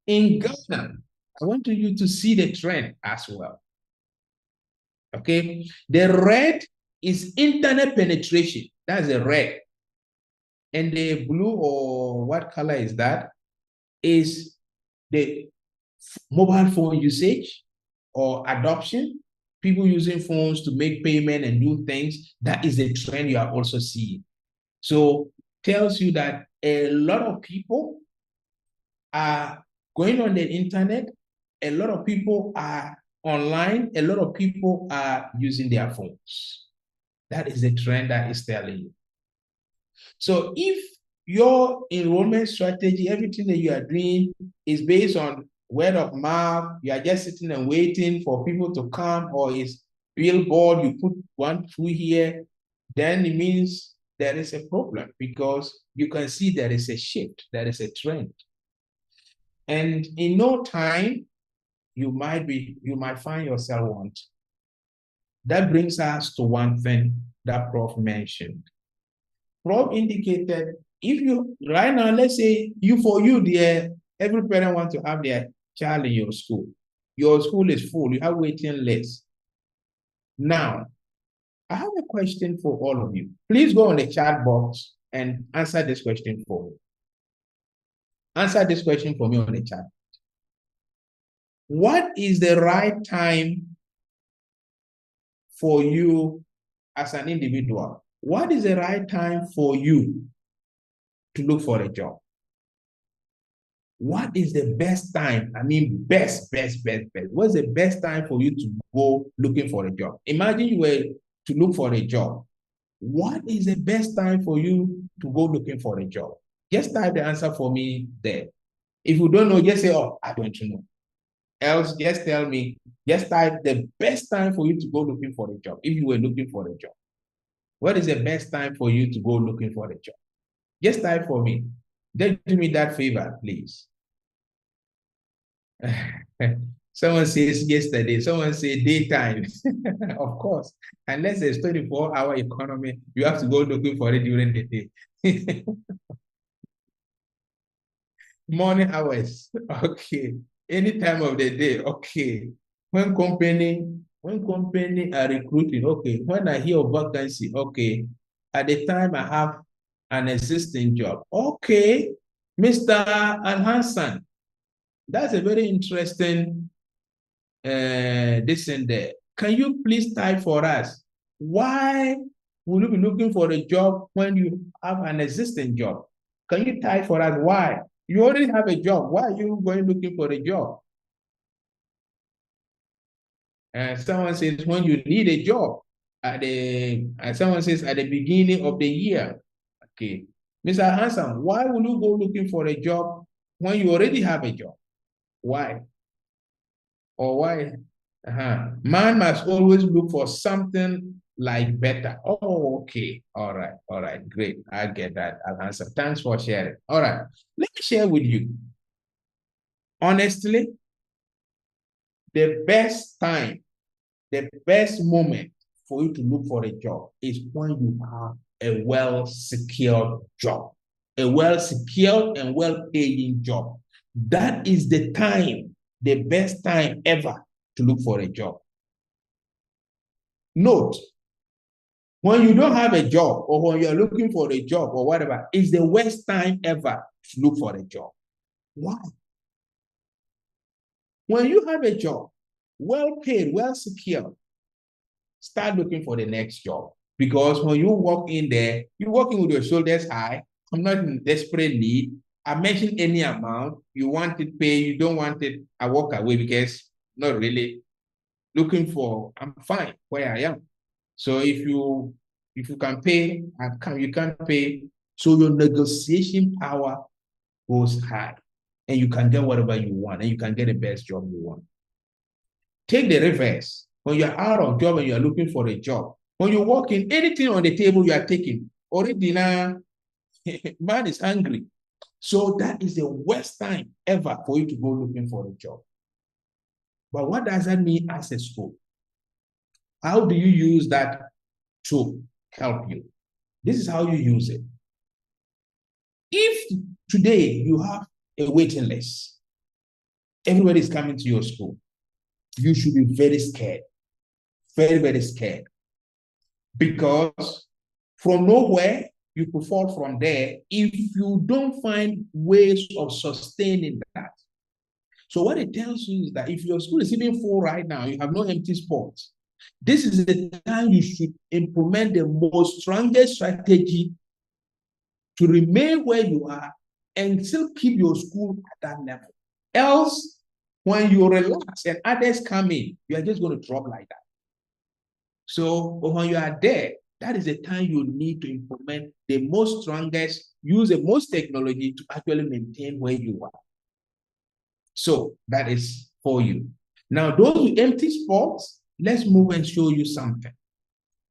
In Ghana, I want you to see the trend as well. Okay, the red is internet penetration. That's the red. And the blue, or what color is that, is the mobile phone usage or adoption. People using phones to make payment and do things. That is the trend you are also seeing. So tells you that a lot of people are going on the internet. A lot of people are online. A lot of people are using their phones. That is the trend that is telling you. So if your enrollment strategy, everything that you are doing is based on word of mouth, you are just sitting and waiting for people to come, or is billboard, you put one through here, then it means there is a problem, because you can see there is a shift, there is a trend. And in no time, you might find yourself wanting. That brings us to one thing that Prof mentioned. Prof indicated, if you, right now, let's say for you, every parent wants to have their child in your school. Your school is full, you have waiting list. Now, I have a question for all of you. Please go on the chat box and answer this question for me. Answer this question for me on the chat. What is the right time for you as an individual? What is the right time for you to look for a job? what is the best time? I mean, best. What's the best time for you to go looking for a job? Imagine you were to look for a job. What is the best time for you to go looking for a job? Just type the answer for me there. If you don't know, just say, oh, I don't know. Else, just tell me, just type the best time for you to go looking for a job. If you were looking for a job, what is the best time for you to go looking for a job? Just type for me. Just do me that favor, please. Someone says yesterday, someone said daytime. Of course, unless there's 24-hour economy, you have to go looking for it during the day. Morning hours, okay. Any time of the day, okay. When company are recruiting, okay. When I hear of vacancy, okay. At the time I have an existing job, okay. Mr. Alhansan, that's a very interesting this and there. Can you please type for us? Why will you be looking for a job when you have an existing job? Can you type for us why? You already have a job. Why are you going looking for a job? Someone says when you need a job someone says at the beginning of the year. Okay. Mr. Hanson, why will you go looking for a job when you already have a job? Why? Or why? Man must always look for something like better. Oh, okay. All right. Great. I get that. I'll answer. Thanks for sharing. All right. Let me share with you. Honestly, the best time, the best moment for you to look for a job is when you have a well-secured job, a well-secured and well-paying job. That is the time, the best time ever to look for a job. Note, when you don't have a job or when you're looking for a job or whatever, it's the worst time ever to look for a job. Why? When you have a job, well paid, well secured, start looking for the next job. Because when you walk in there, you're walking with your shoulders high. I'm not in desperate need. I mentioned any amount. You want it, pay. You don't want it, I walk away because not really looking for, I'm fine where I am. So if you can pay, you can't pay. So your negotiation power goes high and you can get whatever you want and you can get the best job you want. Take the reverse. When you're out of job and you're looking for a job, when you walk in, anything on the table you are taking, already now, man is hungry. So that is the worst time ever for you to go looking for a job. But what does that mean as a school? How do you use that to help you? This is how you use it. If today you have a waiting list, everybody is coming to your school, you should be very scared, very scared, because from nowhere you could fall from there if you don't find ways of sustaining that. So what it tells you is that if your school is even full right now, you have no empty spots, this is the time you should implement the most strongest strategy to remain where you are and still keep your school at that level. Else, when you relax and others come in, you are just going to drop like that. So when you are there, that is the time you need to implement the most strongest, use the most technology to actually maintain where you are. So that is for you. Now, those with empty spots, let's move and show you something.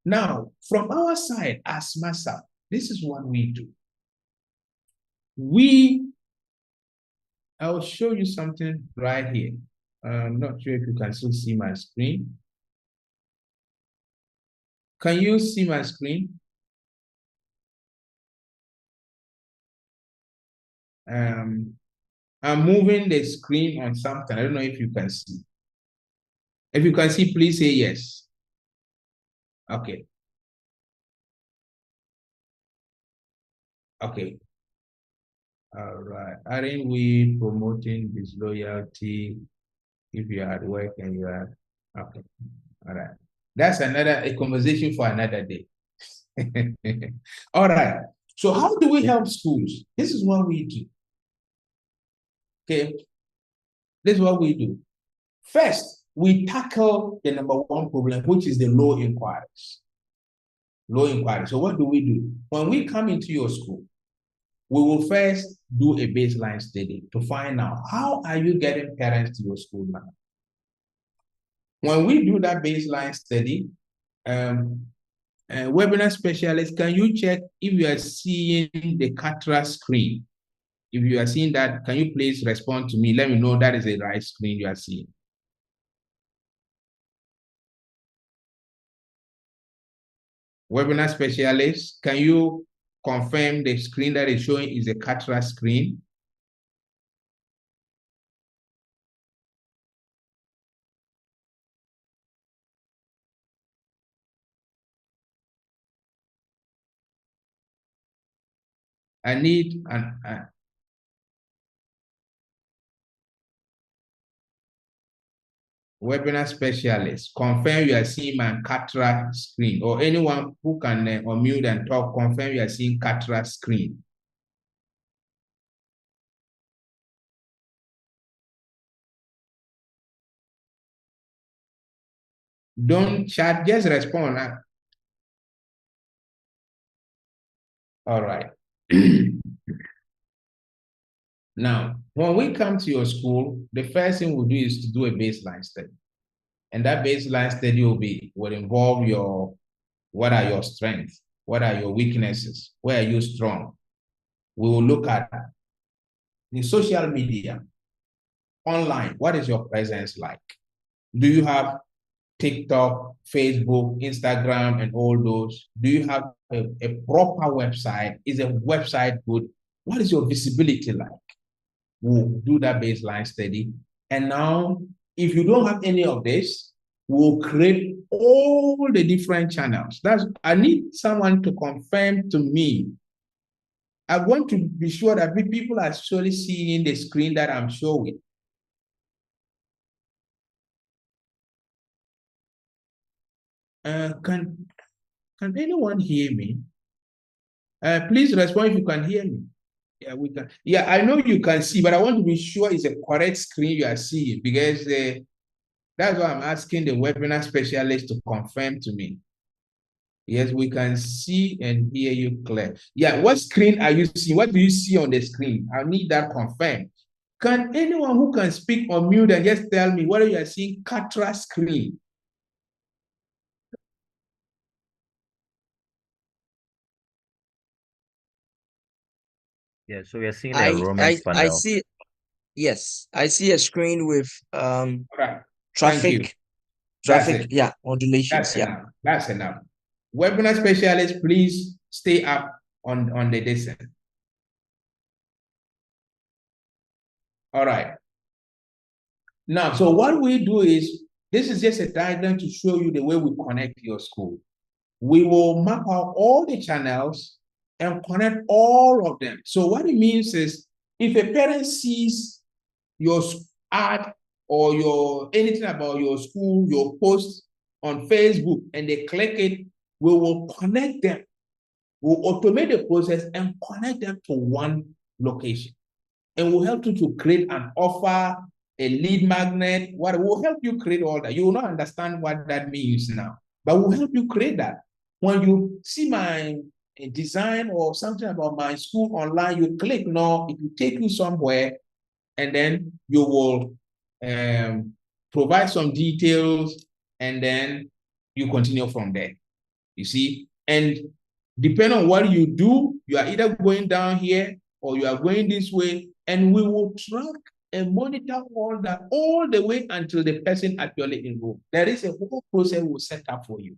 Now, from our side as MASA, this is what we do. I will show you something right here. I'm not sure if you can still see my screen. Can you see my screen? I'm moving the screen on something. I don't know if you can see. If you can see, please say yes. Okay. Okay. All right. Aren't we promoting disloyalty if you're at work and you are okay? All right. That's a conversation for another day. All right. So how do we help schools? This is what we do. Okay, this is what we do. First, we tackle the number one problem, which is the low inquiries. Low inquiries. So what do? When we come into your school, we will first do a baseline study to find out how are you getting parents to your school now. When we do that baseline study, webinar specialist, can you check if you are seeing the CATRA screen? If you are seeing that, can you please respond to me? Let me know that is the right screen you are seeing. Webinar specialist, can you confirm the screen that is showing is a CATRA screen? I need an webinar specialist. Confirm you are seeing my CATRA screen, or anyone who can unmute and talk, confirm you are seeing CATRA screen. Don't chat, just respond. All right. Now, when we come to your school, the first thing we'll do is to do a baseline study. And that baseline study will involve what are your strengths? What are your weaknesses? Where are you strong? We will look at the social media, online. What is your presence like? Do you have TikTok, Facebook, Instagram, and all those? Do you have a proper website? Is a website good? What is your visibility like? We'll do that baseline study. And now, if you don't have any of this, we'll create all the different channels. I need someone to confirm to me. I want to be sure that people are actually seeing the screen that I'm showing. Can anyone hear me? Please respond if you can hear me. Yeah, we can. Yeah, I know you can see, but I want to be sure it's a correct screen you are seeing, because that's why I'm asking the webinar specialist to confirm to me. Yes, we can see and hear you clear. Yeah, what screen are you seeing? What do you see on the screen? I need that confirmed. Can anyone who can speak on mute and just tell me whether you are seeing CATRA screen? Yeah, so we are seeing the enrollment I panel. see, yes, I see a screen with Right. traffic, yeah, modulations. That's enough. That's enough. Webinar specialist, please stay up on the distance. All right. Now, so what we do is, this is just a diagram to show you the way we connect your school. We will map out all the channels and connect all of them. So what it means is, if a parent sees your ad or anything about your school, your post on Facebook, and they click it, we will connect them. We'll automate the process and connect them to one location. And we'll help you to create an offer, a lead magnet. What will help you create all that. You will not understand what that means now, but we'll help you create that. When you see my design or something about my school online, you click no, it will take you somewhere, and then you will provide some details, and then you continue from there. You see, and depending on what you do, you are either going down here or you are going this way, and we will track and monitor all that all the way until the person actually enrolled. There is a whole process we'll set up for you.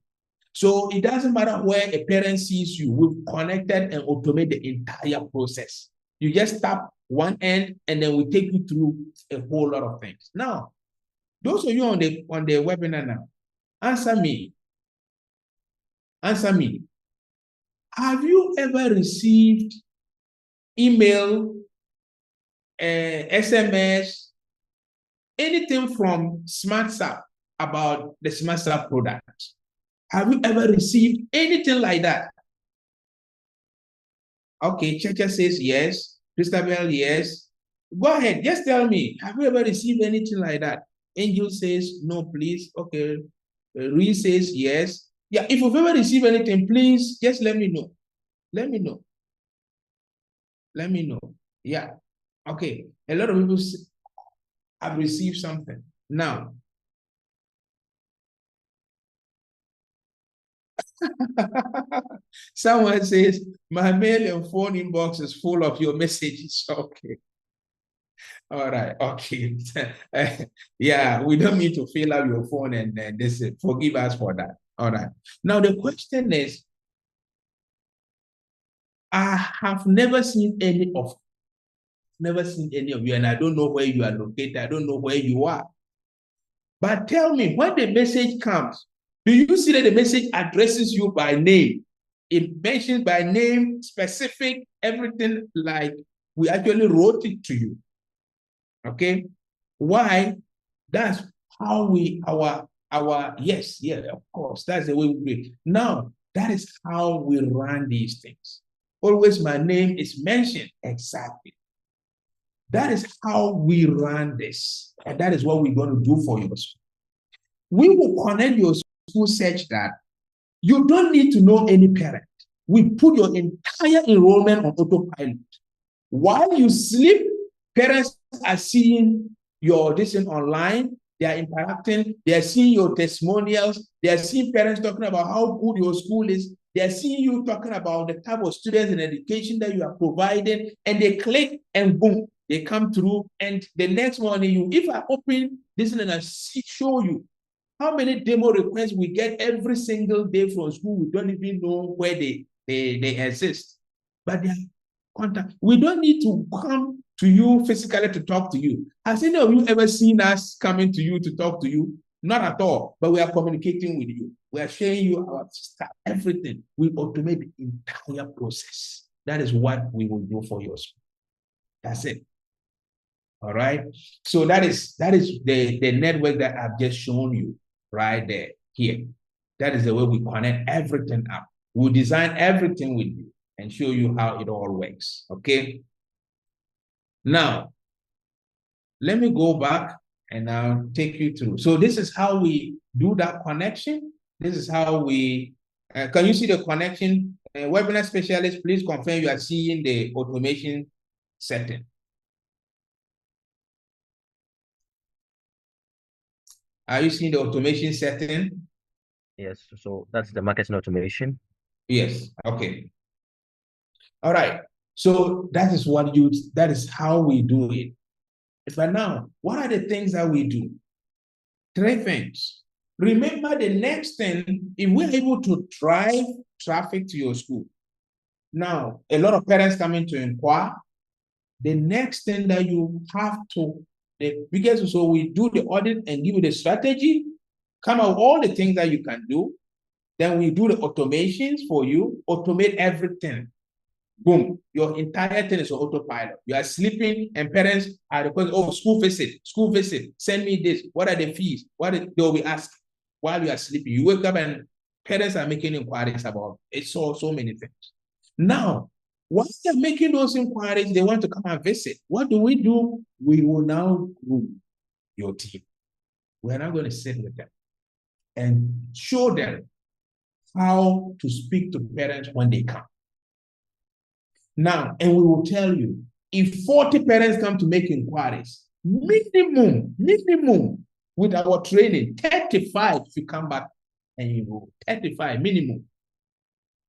So it doesn't matter where a parent sees you, we've connected and automate the entire process. You just tap one end, and then we take you through a whole lot of things. Now, those of you on the webinar now, answer me. Answer me. Have you ever received email, SMS, anything from SmartSap about the SmartSap product? Have you ever received anything like that? Okay, Checha says yes. Christabel, yes. Go ahead, just tell me, have you ever received anything like that? Angel says, no, please. Okay. Reese says, yes. Yeah, if you've ever received anything, please just let me know. Let me know. Let me know. Yeah. Okay. A lot of people have received something. Now, someone says, my mail and phone inbox is full of your messages. Okay. All right. Okay. Yeah, we don't need to fill up your phone and this. Forgive us for that. All right. Now, the question is, I have never seen any of you, and I don't know where you are located. I don't know where you are. But tell me, when the message comes, do you see that the message addresses you by name? It mentions by name, specific, everything, like we actually wrote it to you. Okay? Why? That's how yes, of course, that's the way we do it. Now, that is how we run these things. Always my name is mentioned, exactly. That is how we run this. And that is what we're going to do for you. We will connect your school such that you don't need to know any parent. We put your entire enrollment on autopilot. While you sleep, parents are seeing your audition online. They are interacting. They are seeing your testimonials. They are seeing parents talking about how good your school is. They are seeing you talking about the type of students and education that you are providing. And they click and boom, they come through. And the next morning, if I open this and I show you how many demo requests we get every single day from school, we don't even know where they exist. But they are contact. We don't need to come to you physically to talk to you. Has any of you ever seen us coming to you to talk to you? Not at all, but we are communicating with you. We are showing you our stuff, everything. We automate the entire process. That is what we will do for your school. That's it. All right. So that is the network that I've just shown you right there, here. That is the way we connect everything up. We'll design everything with you and show you how it all works. Okay. Now, let me go back and I'll take you through. So this is how we do that connection. This is how we, can you see the connection? Webinar specialist, please confirm you are seeing the automation setting. Are you seeing the automation setting? Yes, so that's the marketing automation. Yes, okay. All right. So that is how we do it. But now, what are the things that we do? 3 things. Remember, the next thing, if we're able to drive traffic to your school. Now, a lot of parents coming to inquire. The next thing that you have to, so we do the audit and give you the strategy, come out all the things that you can do. Then we do the automations for you, automate everything. Boom, your entire thing is on autopilot. You are sleeping and parents are requesting, oh, school visit, send me this. What are the fees? They'll be asking while you are sleeping. You wake up and parents are making inquiries about it. So many things. Now, once they're making those inquiries, they want to come and visit. What do? We will now groom your team. We're now going to sit with them and show them how to speak to parents when they come. Now, and we will tell you, if 40 parents come to make inquiries, minimum, with our training, 35 if you come back and you go, 35 minimum.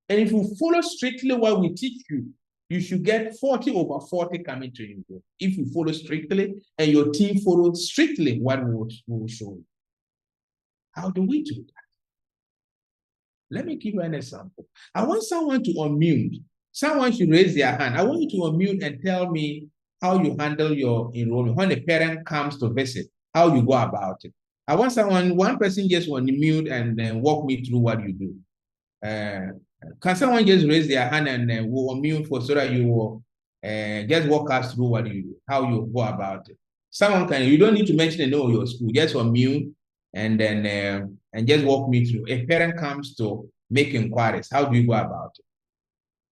And if you follow strictly what we teach you, you should get 40 over 40 coming to you. If you follow strictly and your team follows strictly what we will show you. How do we do that? Let me give you an example. I want someone to unmute. Someone should raise their hand. I want you to unmute and tell me how you handle your enrollment. When a parent comes to visit, how you go about it. I want one person just unmute and then walk me through what you do. Can someone just raise their hand and we'll unmute so that you will just walk us through what you do, how you go about it. Someone can, you don't need to mention the name of your school, just unmute and then and just walk me through. If parent comes to make inquiries, how do you go about it?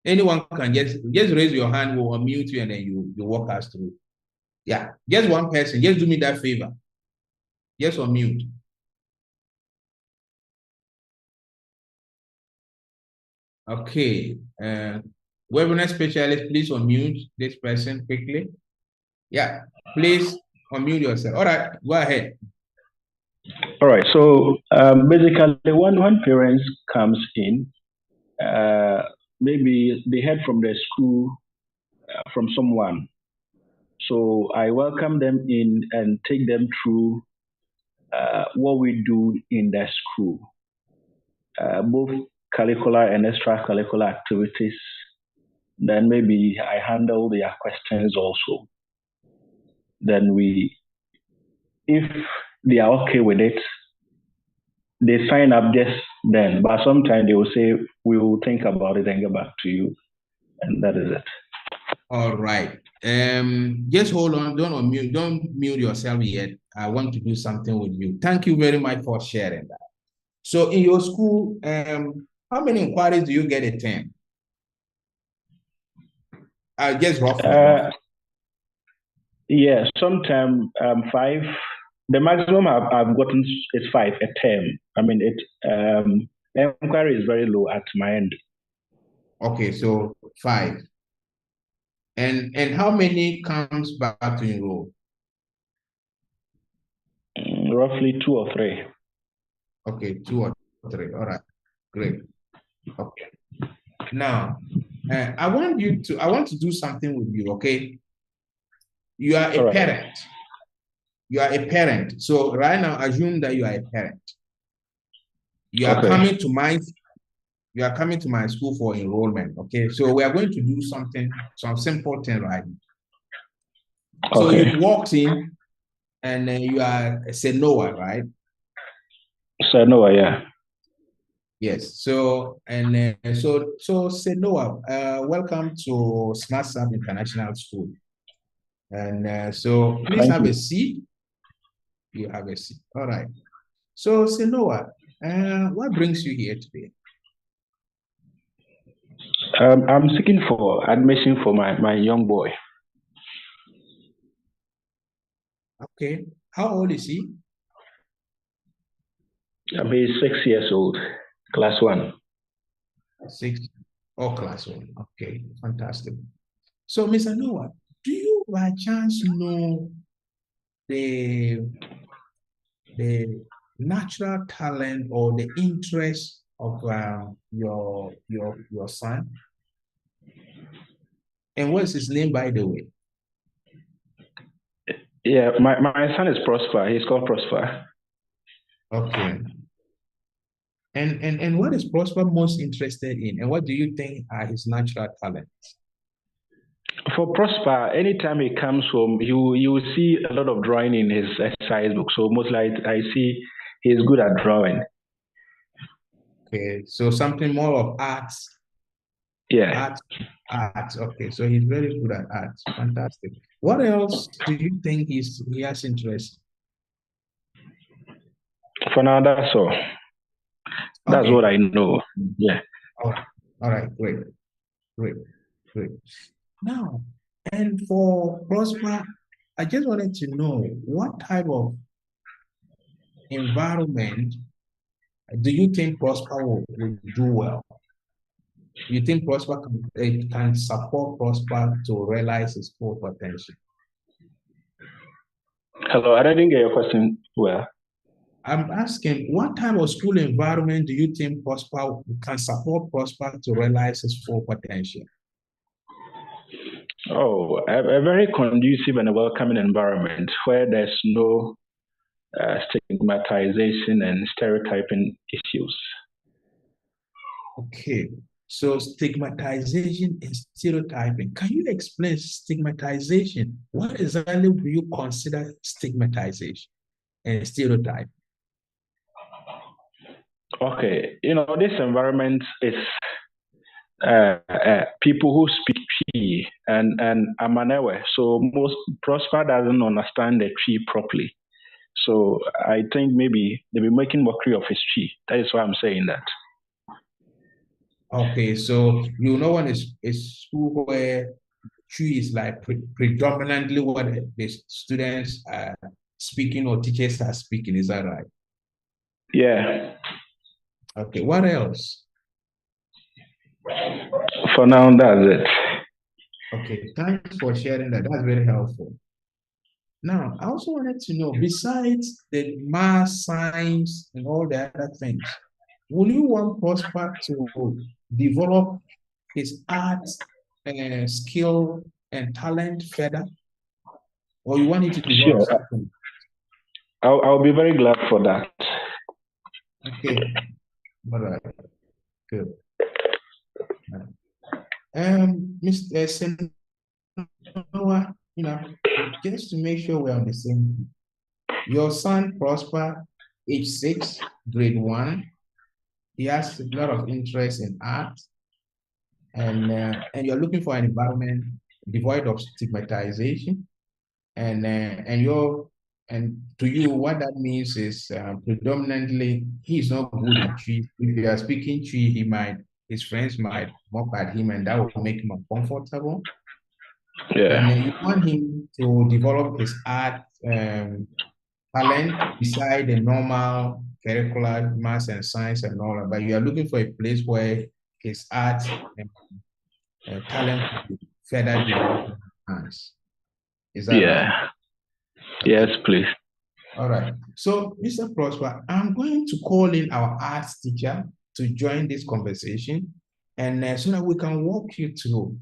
Anyone can just raise your hand, we'll unmute you and then you walk us through. Yeah, just one person. Just do me that favor. Just unmute. Okay. Webinar specialist, please unmute this person quickly. Yeah, please unmute yourself. All right, go ahead. All right. So basically, when parents comes in, maybe they heard from the school from someone. So I welcome them in and take them through what we do in the school, both curricular and extracurricular activities. Then maybe I handle their questions also. Then if they are okay with it, they sign up just then. But sometimes they will say, we will think about it and get back to you. And that is it. All right. Just hold on. Don't mute yourself yet. I want to do something with you. Thank you very much for sharing that. So in your school, how many inquiries do you get a term? Just roughly. Yeah, sometimes 5. The maximum I've gotten is 5 a term. I mean, inquiry is very low at my end. Okay, so 5. And how many comes back to enroll? Roughly 2 or 3. Okay, 2 or 3. All right, great. Okay. Now, I want to do something with you. Okay. You are a parent. You are a parent. So right now, assume that you are a parent. You are coming to my school for enrollment. Okay. So we are going to do some simple thing right now. So you walked in and you are a Senoa, right? Senoa, yeah. Yes. So Senoa, welcome to Smart Sub International School. And so please have a seat. You have a seat. All right. So Senoa, what brings you here today? I'm seeking for admission for my young boy. Okay. How old is he? He's 6 years old, class 1. 6 or class 1. Okay, fantastic. So, Mr. Noah, do you by chance know the natural talent or the interest of your son? And what's his name, by the way? Yeah, my son is Prosper. He's called Prosper. Okay. And what is Prosper most interested in? And what do you think are his natural talents? For Prosper, anytime he comes home, you will see a lot of drawing in his exercise book. So mostly I see he's good at drawing. Okay, so something more of arts. Yeah. Arts. Okay, so he's very good at arts. Fantastic. What else do you think he has interest? For now, that's all. That's what I know. Yeah. All right. Great. Now, and for Prosper, I just wanted to know what type of environment do you think Prosper will do well? You think Prosper can support Prosper to realize his full potential? Hello, I didn't get your question well. I'm asking, what type of school environment do you think Prosper can support Prosper to realize his full potential? Oh, a very conducive and welcoming environment where there's no stigmatization and stereotyping issues. Okay, so stigmatization and stereotyping. Can you explain stigmatization? What exactly do you consider stigmatization and stereotype? Okay, this environment is people who speak P and Amanewe. So most Prosper doesn't understand the tree properly. So I think maybe they'll be making mockery of his tree. That is why I'm saying that. Okay, so one is a school where Tree is like predominantly what the students are speaking or teachers are speaking. Is that right? Yeah. Okay. What else? For now, that's it. Okay. Thanks for sharing that. That's very helpful. Now, I also wanted to know, besides the math, science, and all the other things, will you want Prosper to develop his art skill and talent further, or you want him to develop Sure. something? I'll be very glad for that. Okay, all right, good. Mr. Senoa, just to make sure we're on the same. Your son Prosper, age 6, grade 1. He has a lot of interest in art, and you're looking for an environment devoid of stigmatization, and to you, what that means is predominantly he's not good in tree. If you are speaking tree, his friends might mock at him, and that will make him uncomfortable. Yeah. And you want him to develop his art talent beside the normal curricular maths and science and all that, but you are looking for a place where his art talent will be further developed and enhanced. Is that right? Okay. Yes, please. All right. So, Mr. Prosper, I'm going to call in our arts teacher to join this conversation, and so that we can walk you through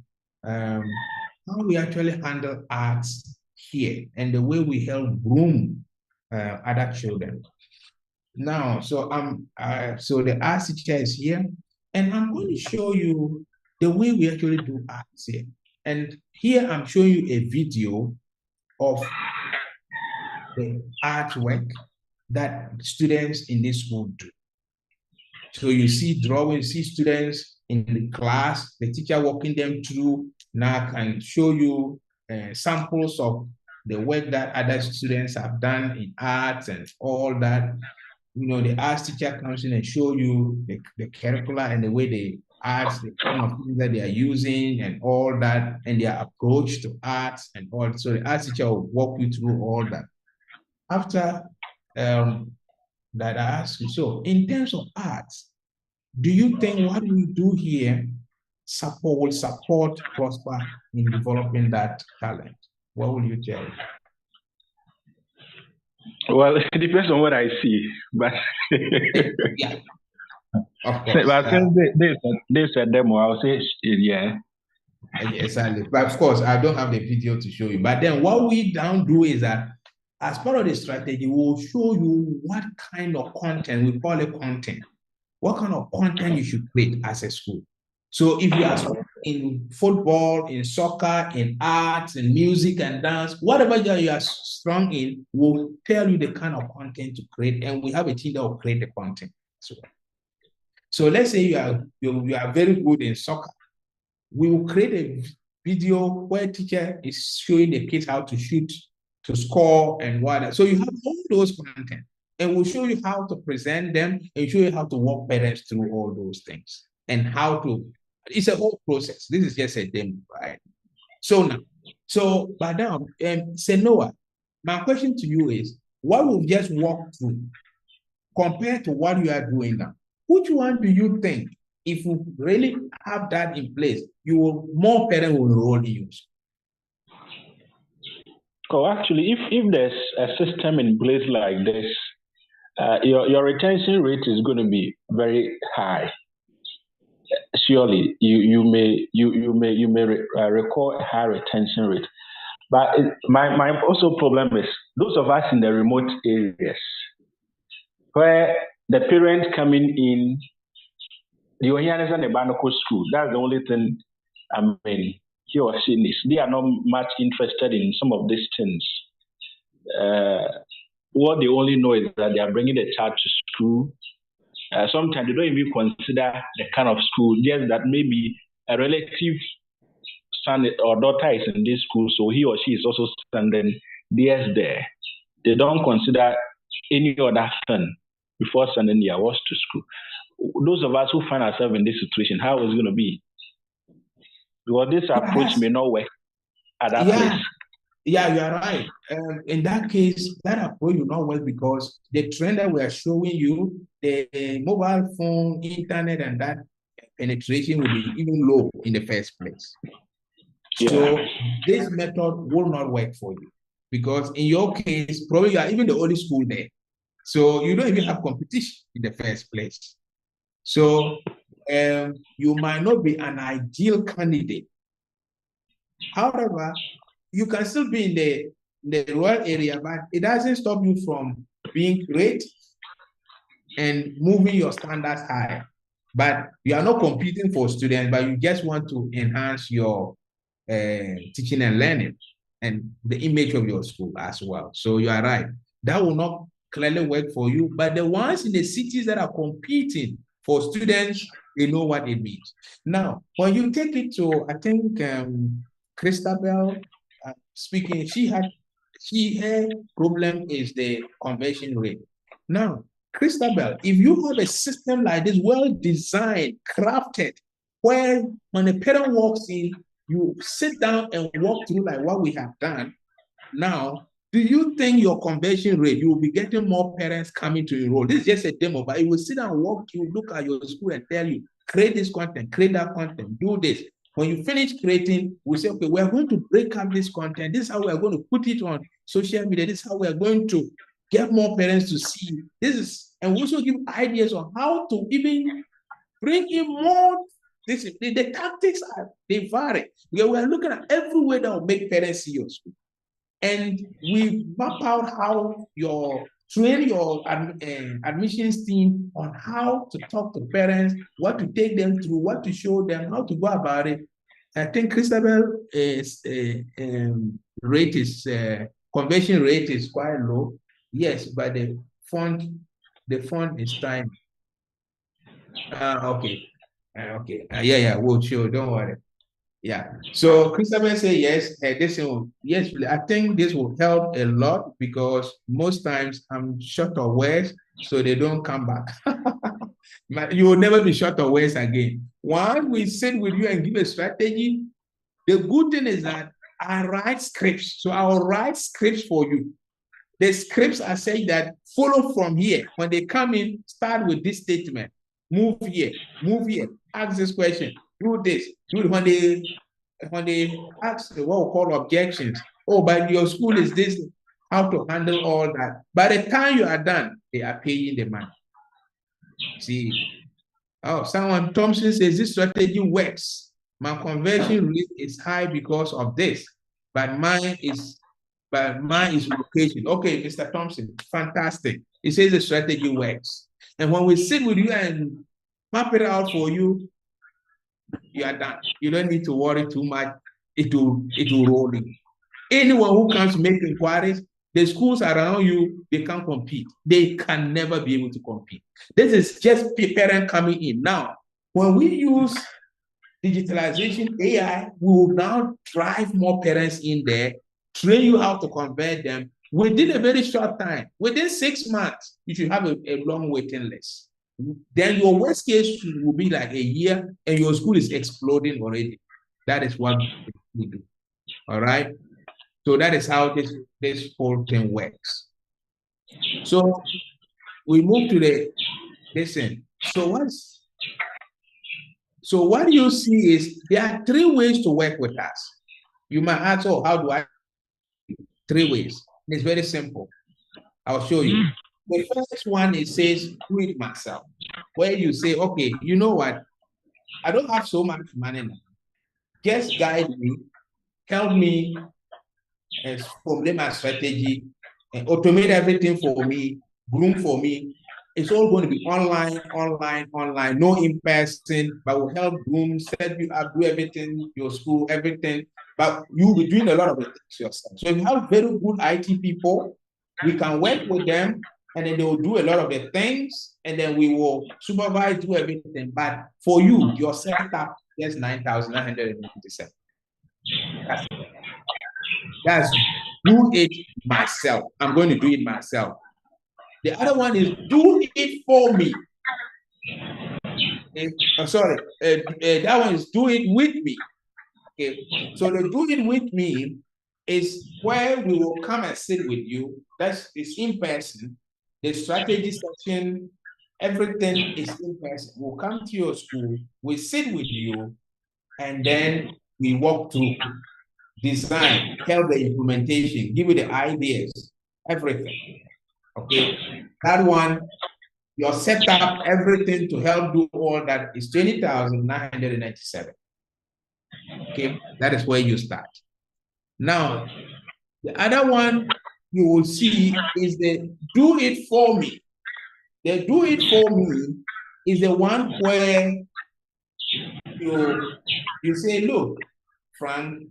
how we actually handle arts here and the way we help groom other children. Now, so the arts teacher is here, and I'm going to show you the way we actually do arts here. And here I'm showing you a video of the artwork that students in this school do. So you see drawing, you see students in the class, the teacher walking them through. Now I can show you samples of the work that other students have done in arts and all that. The arts teacher comes in and show you the curricula and the way the arts, the kind of things that they are using and all that, and their approach to arts and all. So the arts teacher will walk you through all that. After that, I ask you, so in terms of arts, do you think what we do here will support Prosper in developing that talent? What will you tell? Well, it depends on what I see, but yeah, of course. But since they said demo, I'll say yeah. Exactly. But of course, I don't have the video to show you. But then what we now do is that as part of the strategy, we'll show you what kind of content, we call it content, what kind of content you should create as a school. So if you are in football, in soccer, in arts, in music and dance, whatever you are strong in, we'll tell you the kind of content to create, and we have a team that will create the content. So let's say you are very good in soccer. We will create a video where teacher is showing the kids how to shoot, to score, and whatnot. So you have all those content, and we'll show you how to present them and show you how to walk parents through all those things and how to. It's a whole process. This is just a demo, right? So now, Senoa, my question to you is: what we've just walked through, compared to what you are doing now, which one do you think, if you really have that in place, more parents will enroll in you? Oh, actually, if there's a system in place like this, your retention rate is going to be very high. Surely, you may record a high retention rate. But my also problem is those of us in the remote areas where the parents coming in, the Ohianas and the Banoko school, that's the only thing he or she needs. They are not much interested in some of these things. What they only know is that they are bringing the child to school. Sometimes they don't even consider the kind of school, just that maybe a relative son or daughter is in this school, so he or she is also spending years there. They don't consider any other thing before sending their works to school. Those of us who find ourselves in this situation, how is it going to be? Because this approach may not work at that place. Yeah, you are right. In that case, that approach will not work because the trend that we are showing you, the mobile phone, internet, and that penetration will be even low in the first place. So this method will not work for you because in your case, probably you are even the only school there. So you don't even have competition in the first place. So you might not be an ideal candidate. However, you can still be in the rural area, but it doesn't stop you from being great and moving your standards high. But you are not competing for students, but you just want to enhance your teaching and learning and the image of your school as well. So you are right. That will not clearly work for you, but the ones in the cities that are competing for students, they know what it means. Now, when you take it to, I think, Christabel speaking, her problem is the conversion rate. Now, Christabel, if you have a system like this, well designed, crafted, where when a parent walks in, you sit down and walk through like what we have done. Now, do you think your conversion rate, you will be getting more parents coming to enroll? This is just a demo, but you will sit down and walk through, look at your school and tell you, create this content, create that content, do this. When you finish creating, we say, okay, we're going to break up this content. This is how we're going to put it on social media. This is how we're going to get more parents to see. This is, and we also give ideas on how to even bring in more. The tactics they vary. We are looking at every way that will make parents see your school. And we map out how train your admissions team on how to talk to parents, what to take them through, what to show them, how to go about it. I think Christabel conversion rate is quite low. Yes, but the font is tiny. Okay. Yeah, we'll show. Don't worry. Yeah. So Christabel say yes. Yes, I think this will help a lot because most times I'm short of words, so they don't come back. You will never be short of words again. Once we sit with you and give a strategy, the good thing is that I write scripts. So I will write scripts for you. The scripts are saying that follow from here. When they come in, start with this statement. Move here, ask this question, do this. When they ask what we call objections, oh, but your school is this, how to handle all that. By the time you are done, they are paying the money. See, someone Thompson says this strategy works. My conversion rate is high because of this, but mine is location. Okay, Mr. Thompson, fantastic. He says the strategy works. And when we sit with you and map it out for you, you are done. You don't need to worry too much. It will roll in. Anyone who comes to make inquiries, the schools around you, they can't compete. They can never be able to compete. This is just parent coming in. Now, when we use digitalization, AI, we will now drive more parents in there, train you how to convert them within a very short time. Within 6 months, you should have a long waiting list. Then your worst case will be like a year and your school is exploding already. That is what we do. All right. So that is how this whole thing works. So we move to the listen. So what you see is there are 3 ways to work with us. You might ask, oh, how do I? 3 ways. It's very simple. I'll show you. The first one, it says, do it myself. Where you say, okay, you know what? I don't have so much money now. Just guide me, help me, and formulate my strategy, and automate everything for me, groom for me. It's all going to be online, no in person, but will help groom, set you up, do everything, your school, everything. But you'll be doing a lot of it yourself. So if you have very good IT people, we can work with them, and then they will do a lot of the things, and then we will supervise, do everything. But for you, your setup is 9,997. That's do it myself. I'm going to do it myself. The other one is do it for me. That one is do it with me. Okay, so the do it with me is where we will come and sit with you. That's it's in person. The strategy session, everything is in person. We'll come to your school, we sit with you, and then we walk through design, help the implementation, give you the ideas, everything. Okay, that one, your setup, everything to help do all that is 20,997. Okay, that is where you start. Now, the other one you will see is the do it for me. The do it for me is the one where you say, look, Frank,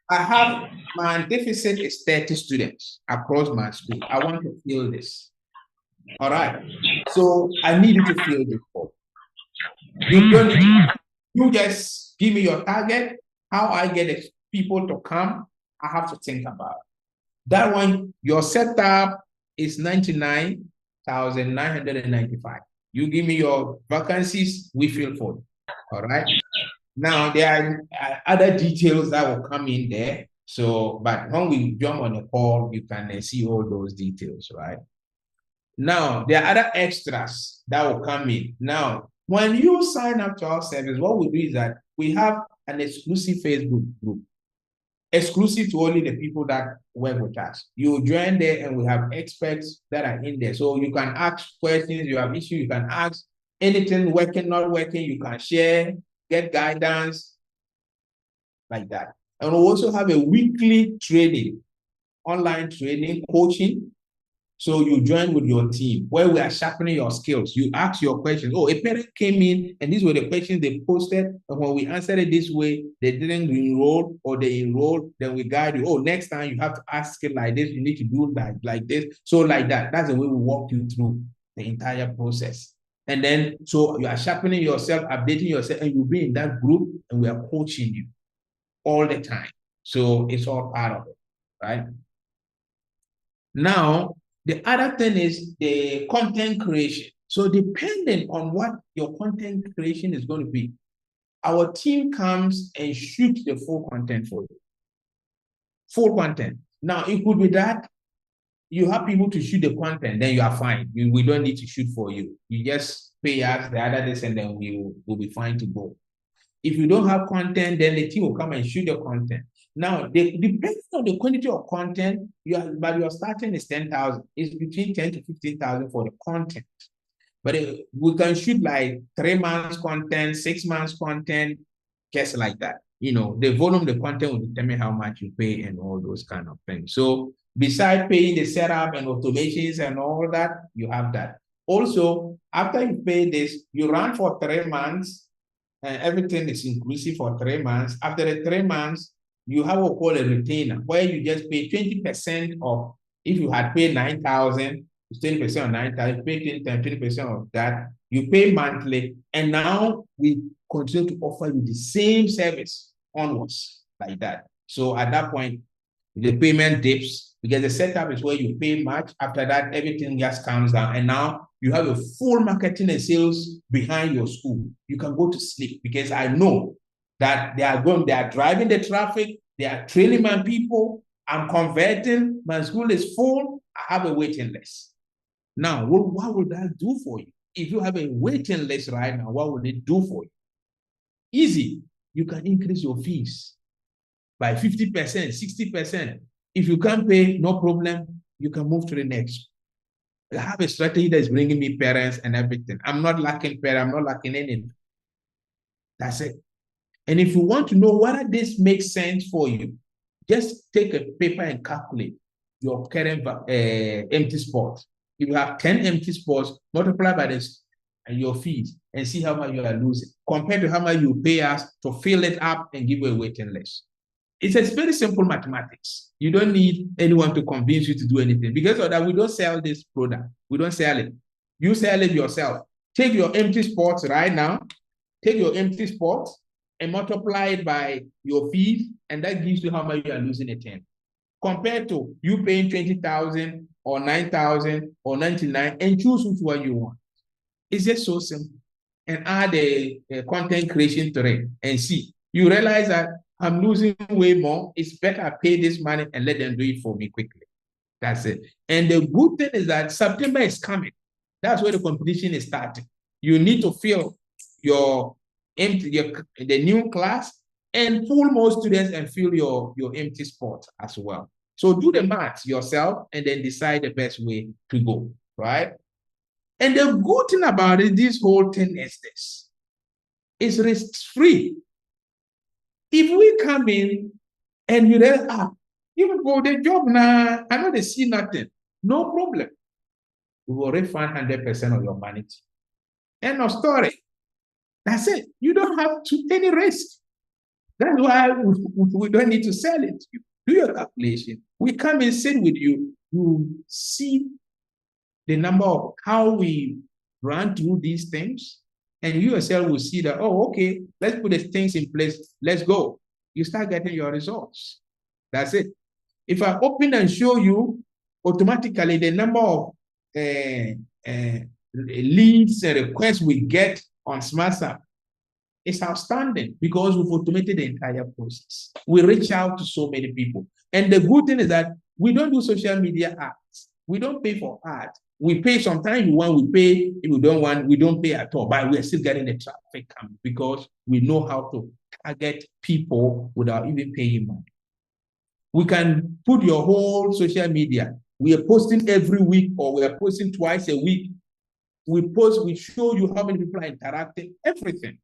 I have my deficit is 30 students across my school. I want to fill this. All right. So I need you to fill this form. You don't need, you just give me your target, how I get the people to come. I have to think about it. That one, your setup is 99,995. You give me your vacancies, we fill for you. All right. Now there are other details that will come in there. So, but when we jump on the call, you can see all those details, right? Now there are other extras that will come in. Now, when you sign up to our service, what we do is that we have an exclusive Facebook group, exclusive to only the people that work with us. You join there and we have experts that are in there. So you can ask questions, you have issues, you can ask anything working, not working, you can share, get guidance, like that. And we also have a weekly training, online training, coaching. So you join with your team where we are sharpening your skills. You ask your questions. Oh, a parent came in and these were the questions they posted. And when we answered it this way, they didn't enroll or they enrolled, then we guide you. Oh, next time you have to ask it like this. You need to do that like this. So like that. That's the way we walk you through the entire process. And then, so you are sharpening yourself, updating yourself, and you'll be in that group and we are coaching you all the time. So it's all part of it, right? Now, the other thing is the content creation. So depending on what your content creation is going to be, our team comes and shoots the full content for you. Full content. Now, it could be that you have people to shoot the content, then you are fine. We don't need to shoot for you. You just pay us the other days and then we will be fine to go. If you don't have content, then the team will come and shoot the content. Now, depending on the quantity of content, but your starting is 10,000. It's between 10 to 15,000 for the content. But we can shoot like 3 months content, 6 months content, just like that. You know, the volume of the content will determine how much you pay and all those kind of things. So besides paying the setup and automations and all that, you have that. Also, after you pay this, you run for 3 months, and everything is inclusive for 3 months. After the 3 months, you have what we call a retainer, where you just pay 20% of, if you had paid 9,000, it's 20% of 9,000, pay 20% of that, you pay monthly, and now we continue to offer you the same service onwards, like that. So at that point, the payment dips, because the setup is where you pay much. After that, everything just comes down, and now you have a full marketing and sales behind your school. You can go to sleep, because I know that they are driving the traffic, they are training my people, I'm converting, my school is full, I have a waiting list. Now, what will that do for you? If you have a waiting list right now, what will it do for you? Easy. You can increase your fees by 50%, 60%. If you can't pay, no problem, you can move to the next. I have a strategy that is bringing me parents and everything. I'm not lacking parents, I'm not lacking anything. That's it. And if you want to know whether this makes sense for you, just take a paper and calculate your current empty spots. If you have 10 empty spots, multiply by this and your fees and see how much you are losing compared to how much you pay us to fill it up and give you a waiting list. It's a very simple mathematics. You don't need anyone to convince you to do anything, because of that, we don't sell this product. We don't sell it. You sell it yourself. Take your empty spots right now, take your empty spots and multiply it by your fees, and that gives you how much you are losing a term. Compared to you paying 20,000 or 9,000 or 99 and choose which one you want. It's just so simple. And add a content creation to it and see. You realize that I'm losing way more. It's better I pay this money and let them do it for me quickly. That's it. And the good thing is that September is coming. That's where the competition is starting. You need to fill your the new class and pull more students and fill your empty spot as well. So do the math yourself and then decide the best way to go, right? And the good thing about it, this whole thing is this. It's risk-free. If we come in and you then even go the job now, I know they see nothing. No problem. We will refund 100% of your money. End of story. That's it. You don't have to any risk. That's why we don't need to sell it. You do your calculation. We come and sit with you. You see the number of how we run through these things, and you yourself will see that, oh, okay, let's put the things in place. Let's go. You start getting your results. That's it. If I open and show you, automatically the number of leads and requests we get on SmartSAP is outstanding because we've automated the entire process. We reach out to so many people. And the good thing is that we don't do social media ads. We don't pay for ads. We pay sometimes we pay. If we don't want, we don't pay at all. But we are still getting the traffic coming because we know how to target people without even paying money. We can put your whole social media. We are posting every week or we are posting twice a week. We post, we show you how many people are interacting, everything.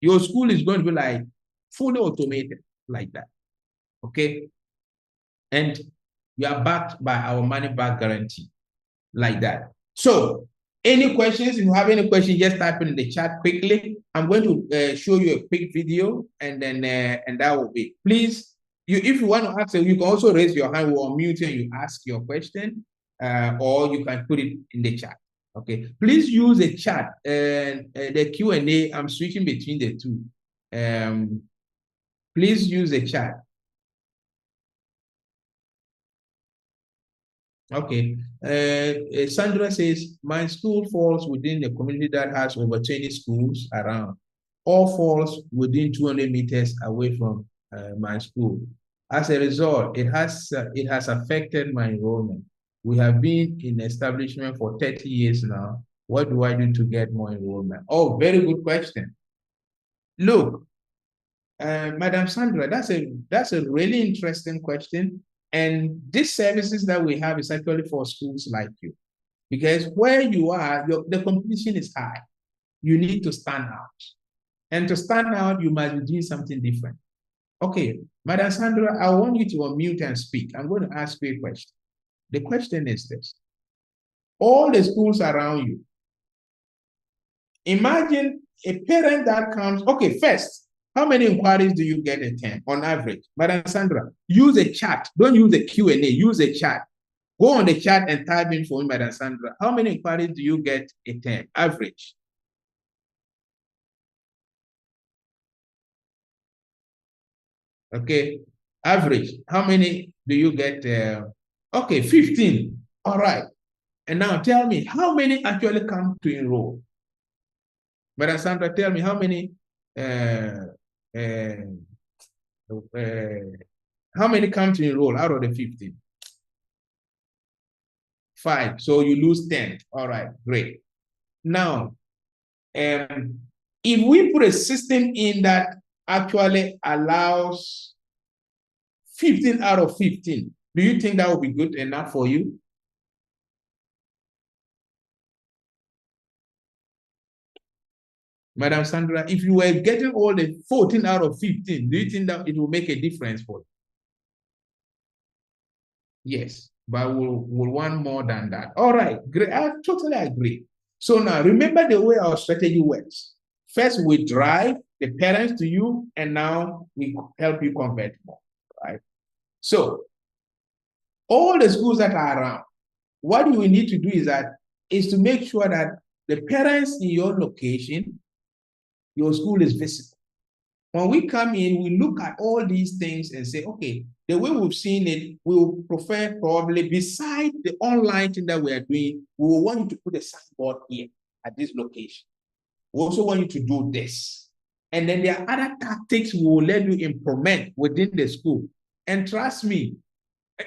Your school is going to be like fully automated like that, okay? And you are backed by our money back guarantee like that. So any questions, if you have any questions, just type in the chat quickly. I'm going to show you a quick video and then and that will be, please, if you want to ask, you can also raise your hand, we'll unmute you and you ask your question or you can put it in the chat. Okay, please use the chat and the Q&A. I'm switching between the two. Please use the chat. Okay, Sandra says, my school falls within the community that has over 20 schools around. All falls within 200 meters away from my school. As a result, it has affected my enrollment. We have been in establishment for 30 years now. What do I do to get more enrollment? Oh, very good question. Look, Madam Sandra, that's a really interesting question. And these services that we have is actually for schools like you. Because where you are, the competition is high. You need to stand out. And to stand out, you must be doing something different. Okay, Madam Sandra, I want you to unmute and speak. I'm going to ask you a question. The question is this. All the schools around you, imagine a parent that comes, okay, first, how many inquiries do you get a term on average? Madam Sandra, use a chat. Don't use a Q&A, use a chat. Go on the chat and type in for me, Madam Sandra. How many inquiries do you get a term, average? Okay, average. How many do you get? Okay, 15. All right. And now tell me, how many actually come to enroll? Madam Sandra, tell me how many how many come to enroll out of the 15? 5. So you lose 10. All right, great. Now, if we put a system in that actually allows 15 out of 15, do you think that would be good enough for you? Madam Sandra, if you were getting all the 14 out of 15, do you think that it will make a difference for you? Yes, but we'll want more than that. All right, great. I totally agree. So now remember the way our strategy works. First, we drive the parents to you, and now we help you convert more, right? So all the schools that are around, what we need to do is to make sure that the parents in your location, your school is visible. When we come in, we look at all these things and say, okay, the way we've seen it, we will prefer probably beside the online thing that we are doing, we will want you to put a signboard here at this location. We also want you to do this. And then there are other tactics we will let you implement within the school. And trust me,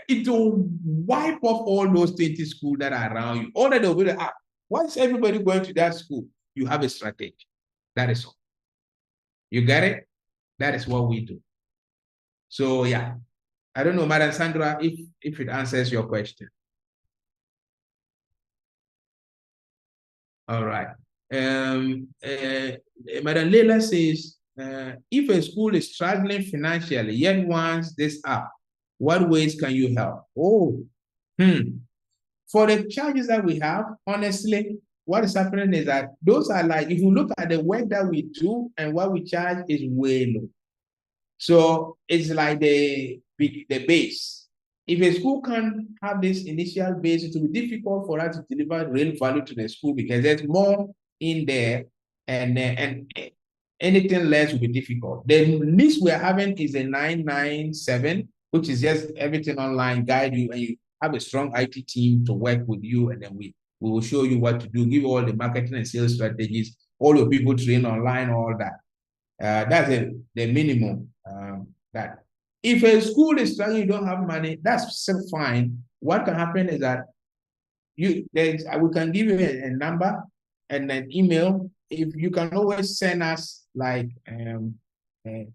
it will wipe off all those 20 schools that are around you. All that they'll be like, once everybody going to that school, you have a strategy. That is all. You get it? That is what we do. So yeah, I don't know, Madam Sandra, if it answers your question. All right. Madam Leila says, if a school is struggling financially, yet wants this app, what ways can you help? For the charges that we have, honestly, what is happening is that those are like, if you look at the work that we do and what we charge is way low. So it's like the base. If a school can't have this initial base, it will be difficult for us to deliver real value to the school because there's more in there, and anything less will be difficult. The least we're having is a 997, which is just everything online, guide you, and you have a strong IT team to work with you, and then we will show you what to do, give you all the marketing and sales strategies, all your people train online, all that. That's the minimum. That if a school is struggling, you don't have money, that's still fine. What can happen is that we can give you a number and an email. If you can always send us like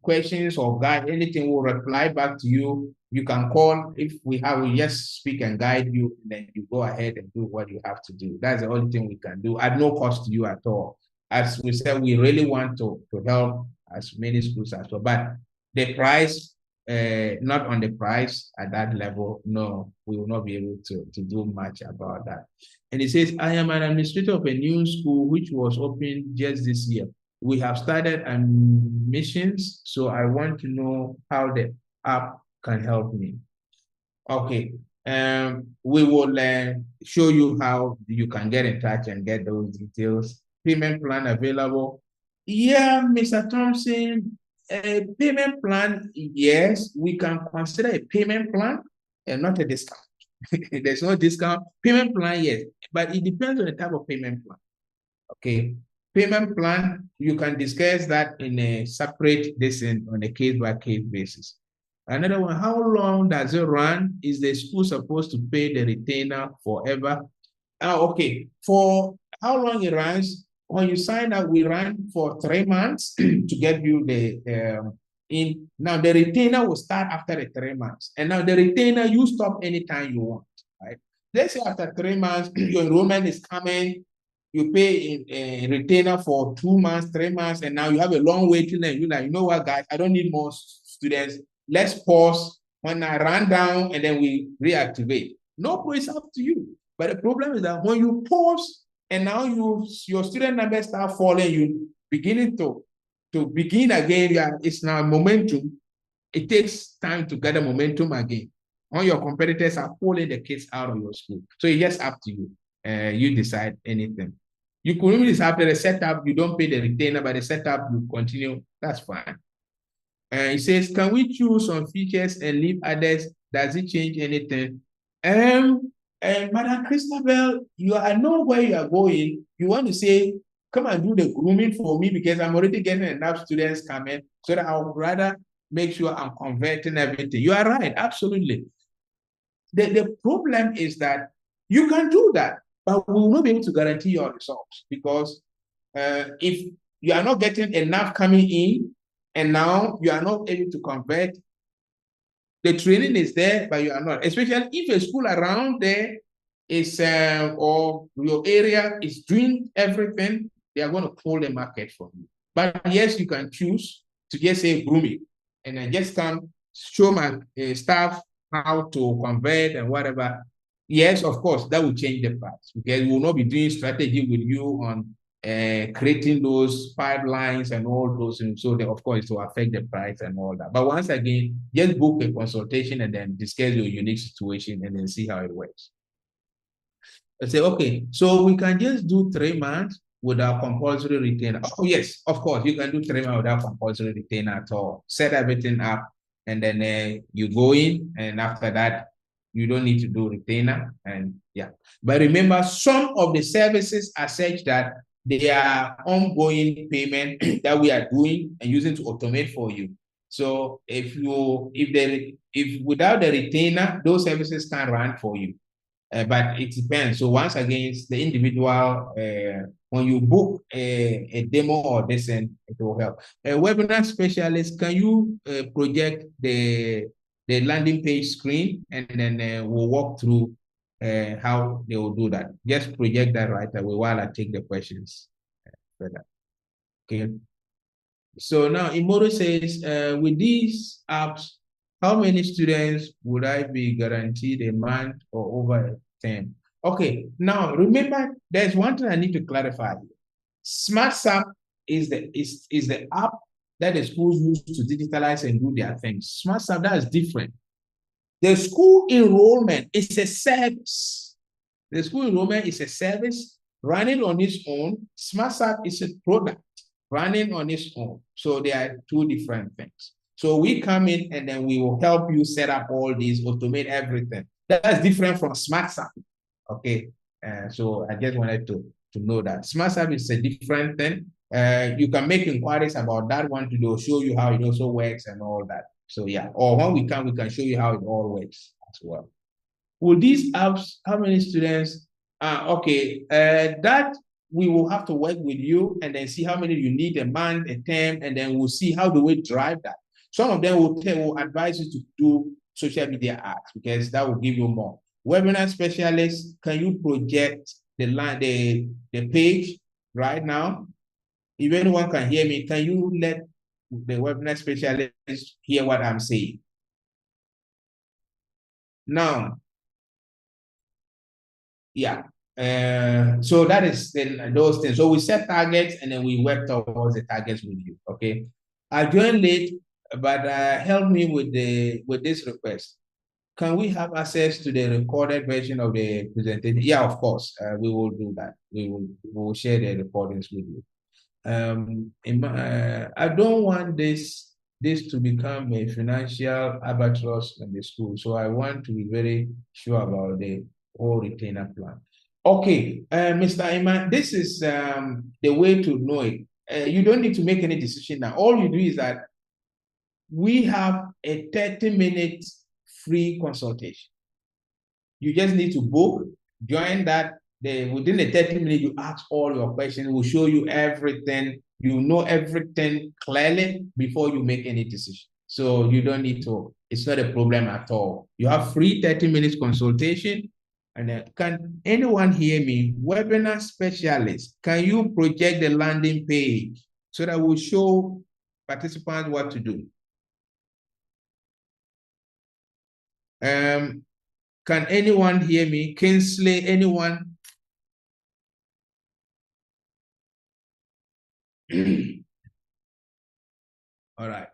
questions or guide anything, we'll reply back to you. You can call if we just speak and guide you, and then you go ahead and do what you have to do. That's the only thing we can do at no cost to you at all. As we said, we really want to help as many schools as well, but the price, not on the price at that level, no, we will not be able to do much about that. And it says, I am an administrator of a new school which was opened just this year. We have started admissions, so I want to know how the app can help me. Okay, we will show you how you can get in touch and get those details. Payment plan available. Yeah, Mr. Thompson, a payment plan, yes, we can consider a payment plan and not a discount. There's no discount. Payment plan, yes, but it depends on the type of payment plan. Okay, payment plan, you can discuss that in a separate on a case-by-case basis. Another one, how long does it run? Is the school supposed to pay the retainer forever? Okay, for how long it runs, when you sign up, we run for 3 months to get you the now the retainer will start after the 3 months. And now the retainer, you stop anytime you want, right? Let's say after 3 months, your enrollment is coming, you pay a retainer for 2 months, 3 months, and now you have a long waiting list. You're like, you know what, guys, I don't need more students. Let's pause when I run down and then we reactivate. No, it's up to you. But the problem is that when you pause and now your student numbers start falling, you beginning to begin again, it's now momentum. It takes time to gather momentum again. When your competitors are pulling the kids out of your school. So it's just up to you. You decide anything. You could even decide after the setup, you don't pay the retainer, but the setup, you continue. That's fine. It says, can we choose some features and leave others? Does it change anything? Madam Christabel, I know where you are going. You want to say, come and do the grooming for me because I'm already getting enough students coming, so that I would rather make sure I'm converting everything. You are right, absolutely. The problem is that you can do that, but we will not be able to guarantee your results because if you are not getting enough coming in and now you are not able to convert, the training is there, but you are not. Especially if a school around there is, or your area is doing everything, they are going to pull the market from you. But yes, you can choose to just say grooming and then just come show my staff how to convert and whatever. Yes, of course, that will change the price because we will not be doing strategy with you on creating those pipelines and all those things. So of course, it will affect the price and all that. But once again, just book a consultation and then discuss your unique situation and then see how it works. I say, okay, so we can just do 3 months without compulsory retainer. Oh, yes, of course, you can do 3 months without compulsory retainer at all. Set everything up and then you go in, and after that, you don't need to do retainer. And yeah, but remember, some of the services are such that they are ongoing payment that we are doing and using to automate for you. So if without the retainer, those services can't run for you. But it depends. So once again, it's the individual. When you book a demo or this, and it will help. A webinar specialist, can you project the landing page screen, and then we'll walk through how they will do that. Just project that right away while I take the questions further. Okay. So now Imoru says, with these apps, how many students would I be guaranteed a month or over a term? Okay, now remember, there's one thing I need to clarify. SmartSAP is the app that the schools use to digitalize and do their things. SmartSAP, that is different. The school enrollment is a service. The school enrollment is a service running on its own. SmartSAP is a product running on its own. So they are two different things. So we come in and then we will help you set up all these, automate everything. That's different from SmartSAP. Okay. So I just wanted to know that SmartSAP is a different thing. You can make inquiries about that one to show you how it also works and all that. So yeah, or when we can show you how it all works as well. Will these apps, how many students? Okay, that we will have to work with you and then see how many you need a month, a term, and then we'll see how do we drive that. Some of them will advise you to do social media ads because that will give you more. Webinar specialists, can you project the page right now? If anyone can hear me, can you let the webinar specialist hear what I'm saying? Now, yeah. So that is those things. So we set targets and then we work towards the targets with you. Okay. I joined late, but help me with this request. Can we have access to the recorded version of the presentation? Yeah, of course. We will do that. We will share the recordings with you. I don't want this to become a financial albatross in the school. So I want to be very sure about the whole retainer plan. Okay, Mr. Iman, this is the way to know it. You don't need to make any decision now. All you do is that we have a 30-minute free consultation. You just need to book, join that. Within the 30 minutes, you ask all your questions. We'll show you everything. You know everything clearly before you make any decision. So you don't need to, it's not a problem at all. You have free 30 minutes consultation. And can anyone hear me? Webinar specialist, can you project the landing page so that we'll show participants what to do? Can anyone hear me? Kingsley, anyone? All right.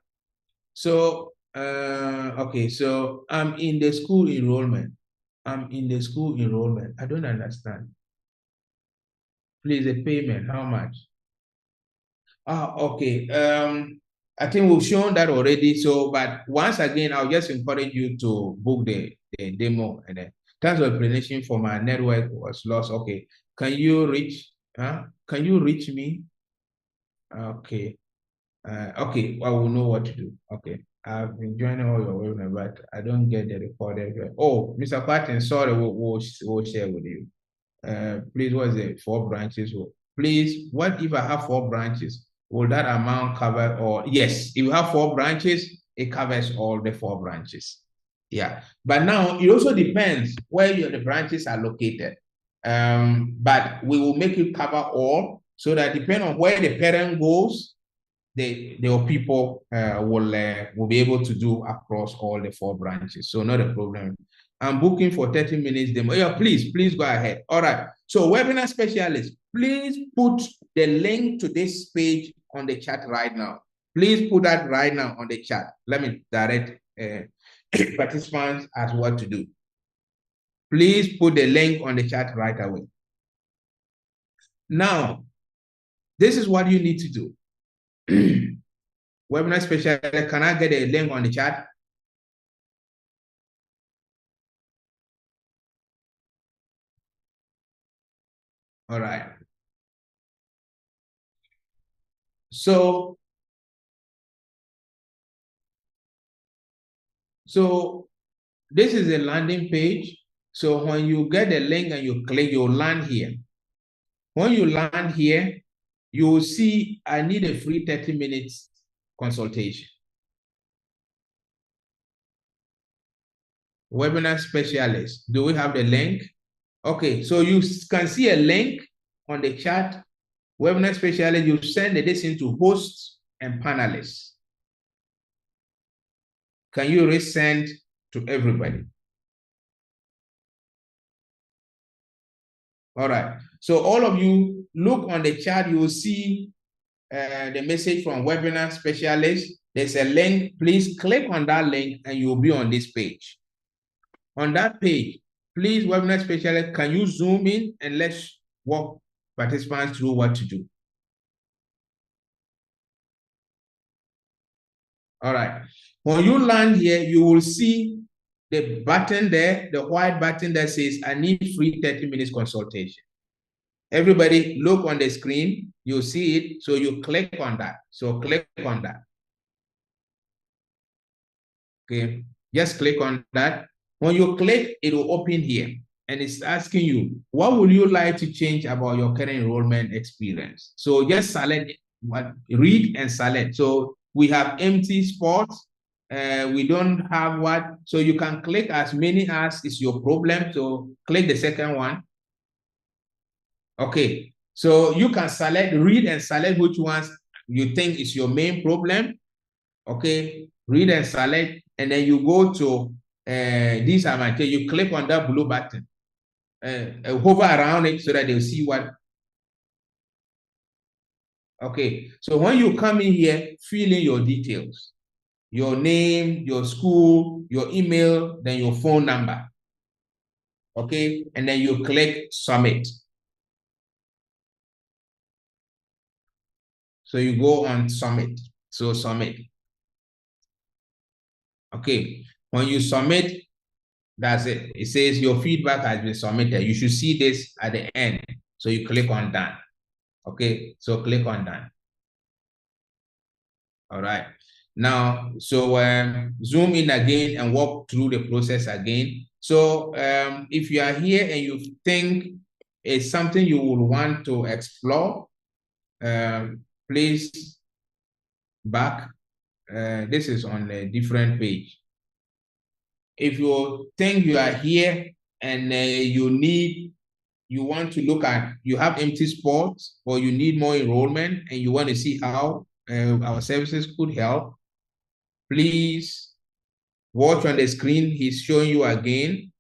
So, okay, so I'm in the school enrollment. I'm in the school enrollment. I don't understand. Please, the payment, how much? Okay. I think we've shown that already. So, but once again, I'll just encourage you to book the demo and then terms of explanation for my network was lost. Okay. Can you reach me? Okay. Okay, I will know what to do. Okay. I've been joining all your webinar, but I don't get the recorded. Oh, Mr. Patton, sorry, we'll share with you. Please, what is it? 4 branches. Please, what if I have 4 branches? Will that amount cover or yes, if you have 4 branches, it covers all the 4 branches. Yeah. But now it also depends where the branches are located. But we will make it cover all so that depending on where the parent goes, the people will be able to do across all the 4 branches. So not a problem. I'm booking for 30 minutes demo. Yeah, please go ahead. All right. So webinar specialist, please put the link to this page on the chat right now. Please put that right now on the chat. Let me direct participants as what to do. Please put the link on the chat right away. Now, this is what you need to do. Webinar specialist, can I get a link on the chat? All right. So this is a landing page. So when you get the link and you click, you'll land here. When you land here, you will see I need a free 30 minutes consultation. Webinar specialist. Do we have the link? Okay, so you can see a link on the chat. Webinar specialist, you send this into hosts and panelists. Can you resend to everybody? All right. So all of you look on the chat, you will see the message from webinar specialist. There's a link. Please click on that link and you'll be on this page. On that page, please, webinar specialist, can you zoom in and let's walk participants through what to do? All right. When you land here, you will see the button there, the white button that says, I need free 30 minutes consultation. Everybody look on the screen, you see it, so you click on that. So click on that. Okay, just click on that. When you click, it will open here. And it's asking you, what would you like to change about your current enrollment experience? So just select what, read and select. So we have empty spots. We don't have what, so you can click as many as is your problem. So click the second one. Okay, so you can select, read and select which ones you think is your main problem. Okay, read and select, and then you go to these are my, you click on that blue button, hover around it so that they'll see what. Okay, so when you come in here, fill in your details, your name, your school, your email, then your phone number. Okay, and then you click submit. So you go on submit. So submit. Okay, when you submit, that's it. It says your feedback has been submitted. You should see this at the end. So you click on done. Okay, so click on done. All right. Now, so zoom in again and walk through the process again. So if you are here and you think it's something you would want to explore, please back. This is on a different page. If you think you are here and you want to look at, you have empty spots or you need more enrollment and you want to see how our services could help, please watch on the screen. He's showing you again.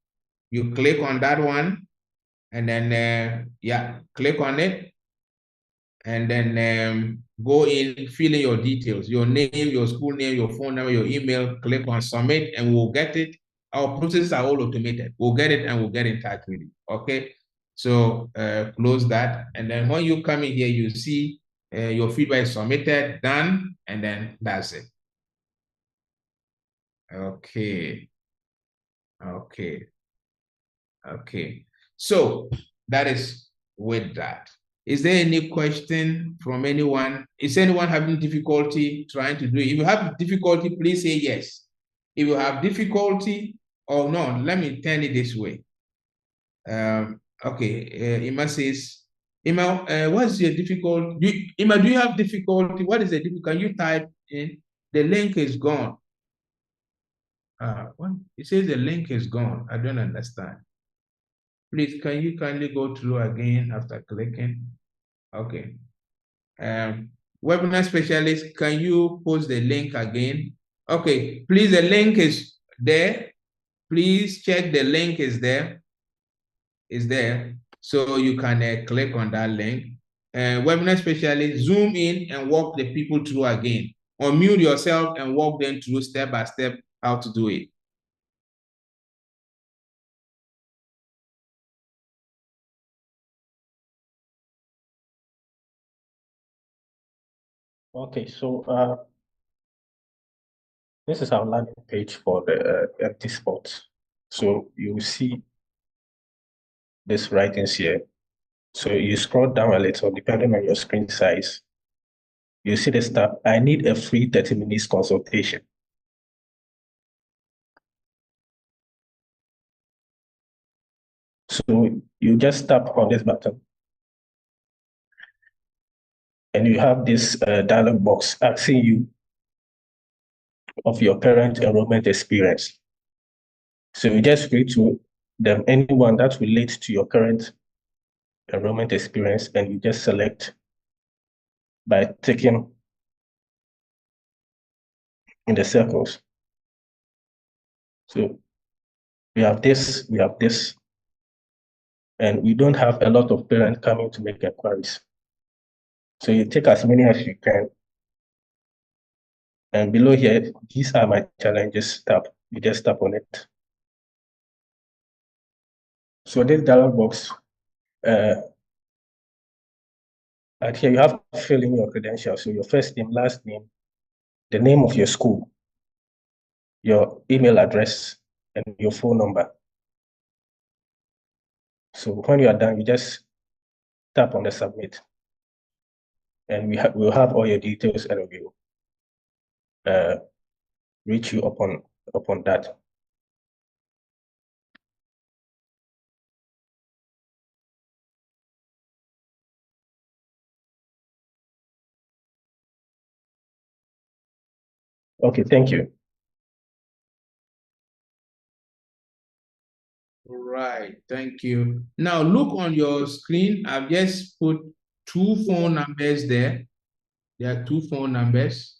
You click on that one and then, yeah, click on it and then go in, fill in your details, your name, your school name, your phone number, your email, click on submit and we'll get it. Our processes are all automated. We'll get it and we'll get in touch with you, okay? So close that. And then when you come in here, you see your feedback is submitted, done, and then that's it. Okay. Okay. Okay. So that is with that. Is there any question from anyone? Is anyone having difficulty trying to do it? If you have difficulty, please say yes. If you have difficulty, or no, let me turn it this way. Okay, Ima says, Ima, what's your difficulty? Ima, do you have difficulty? What is the difficulty? Can you type in? The link is gone. What? It says the link is gone. I don't understand. Please, can you kindly go through again after clicking? Okay. Webinar specialist, can you post the link again? Okay, please, the link is there. Please check the link is there. Is there. So you can click on that link. Webinar specialist, zoom in and walk the people through again. Unmute yourself and walk them through step by step how to do it. Okay, so this is our landing page for the empty spots. So you see this writings here. So you scroll down a little, depending on your screen size. you see this tab, I need a free 30 minutes consultation. So you just tap on this button and you have this dialog box asking you of your current enrollment experience. So you just read to them anyone that relates to your current enrollment experience, and you just select by ticking in the circles. So we have this, and we don't have a lot of parents coming to make inquiries. So you take as many as you can. And below here, these are my challenges tab. You just tap on it. So this dialog box, and here you have to fill in your credentials. So your first name, last name, the name of your school, your email address, and your phone number. So when you are done, you just tap on the submit. And we'll have all your details, and we'll reach you upon that. Okay, thank you. All right, thank you. Now look on your screen. I've just put 2 phone numbers there. There are 2 phone numbers.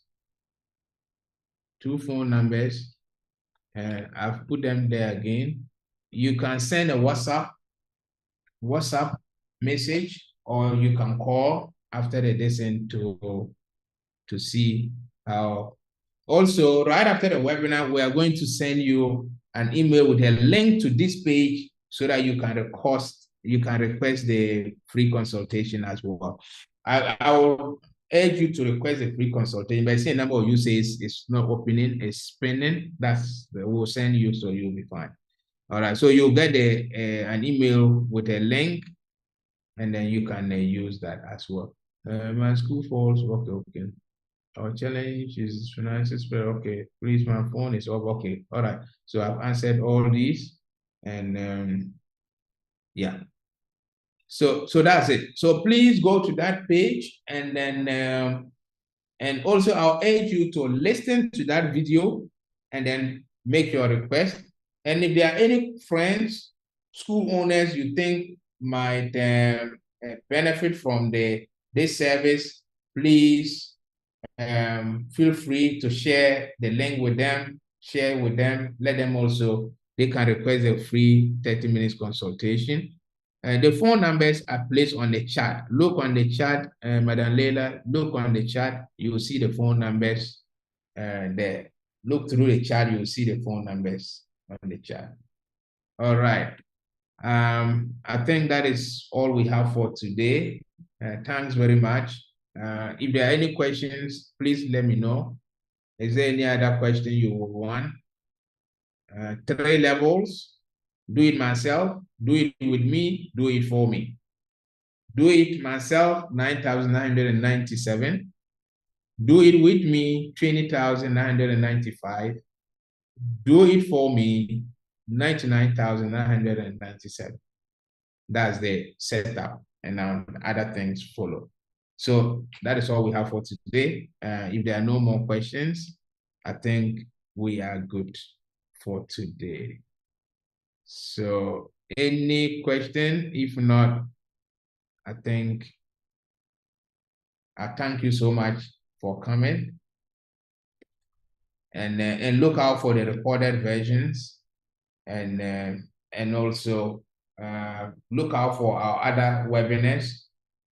2 phone numbers. I've put them there again. You can send a WhatsApp message, or you can call after the lesson to see how. Also, right after the webinar, we are going to send you an email with a link to this page so that you can request the free consultation as well. I will urge you to request a free consultation, but I see a number of you say it's not opening, it's spinning. We'll send you, so you'll be fine. All right, so you'll get an email with a link, and then you can use that as well. My school falls, okay. Our challenge is finances, but okay, please, my phone is off. Okay, all right. So I've answered all these, and yeah. So that's it. So please go to that page, and then and also I'll urge you to listen to that video and then make your request. And if there are any friends, school owners you think might benefit from this service, please feel free to share the link with them, let them also, they can request a free 30 minutes consultation. The phone numbers are placed on the chat. Look on the chat, Madam Leila, look on the chat, you will see the phone numbers there. Look through the chat, you will see the phone numbers on the chat. All right. I think that is all we have for today. Thanks very much. If there are any questions, please let me know. Is there any other question you would want? 3 levels: do it myself, do it with me, do it for me. Do it myself, 9,997. Do it with me, 20,995. Do it for me, 99,997. That's the setup, and now other things follow. So that is all we have for today. If there are no more questions, I think we are good for today. So any question? If not, I think I thank you so much for coming, and look out for the recorded versions, and also look out for our other webinars.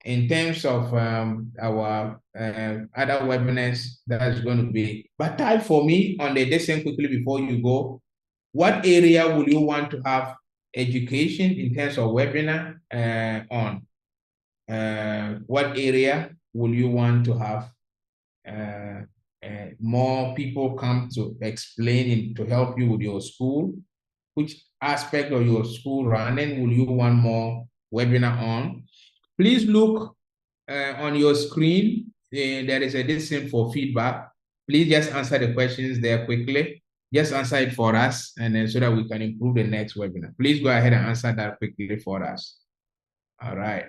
In terms of our other webinars, that's going to be, but type for me on the listen quickly before you go. What area will you want to have education in terms of webinar on? What area will you want to have more people come to explain to help you with your school? Which aspect of your school running will you want more webinar on? Please look on your screen there is a listen for feedback. Please just answer the questions there quickly. Just answer it for us, and then so that we can improve the next webinar. Please go ahead and answer that quickly for us. All right.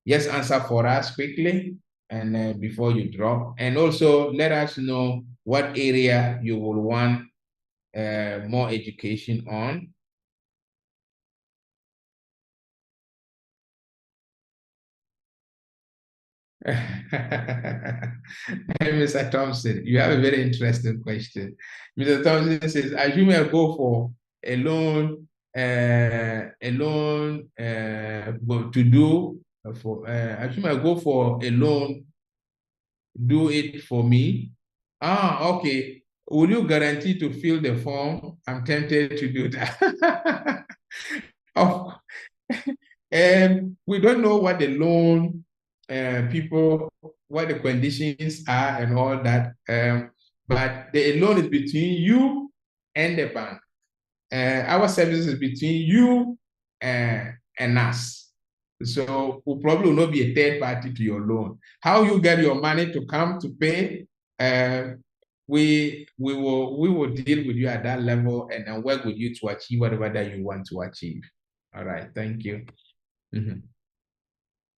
Just answer for us quickly, and before you drop. And also let us know what area you will want more education on. Mr. Thompson, you have a very interesting question. Mr. Thompson says, assume I go for a loan, to do for. Assume I go for a loan, do it for me. Okay. Will you guarantee to fill the form? I'm tempted to do that. Oh, we don't know what the loan people, what the conditions are and all that. But the loan is between you and the bank. Our service is between you and us. So we'll probably will not be a third party to your loan. How you get your money to come to pay, we will deal with you at that level and then work with you to achieve whatever that you want to achieve. All right, thank you.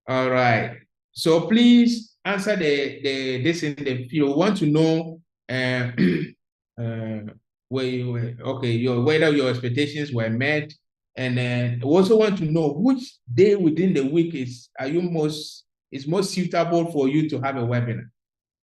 All right. So please answer this in the field. Want to know where you were, okay, whether your expectations were met, and then we also want to know which day within the week is most suitable for you to have a webinar.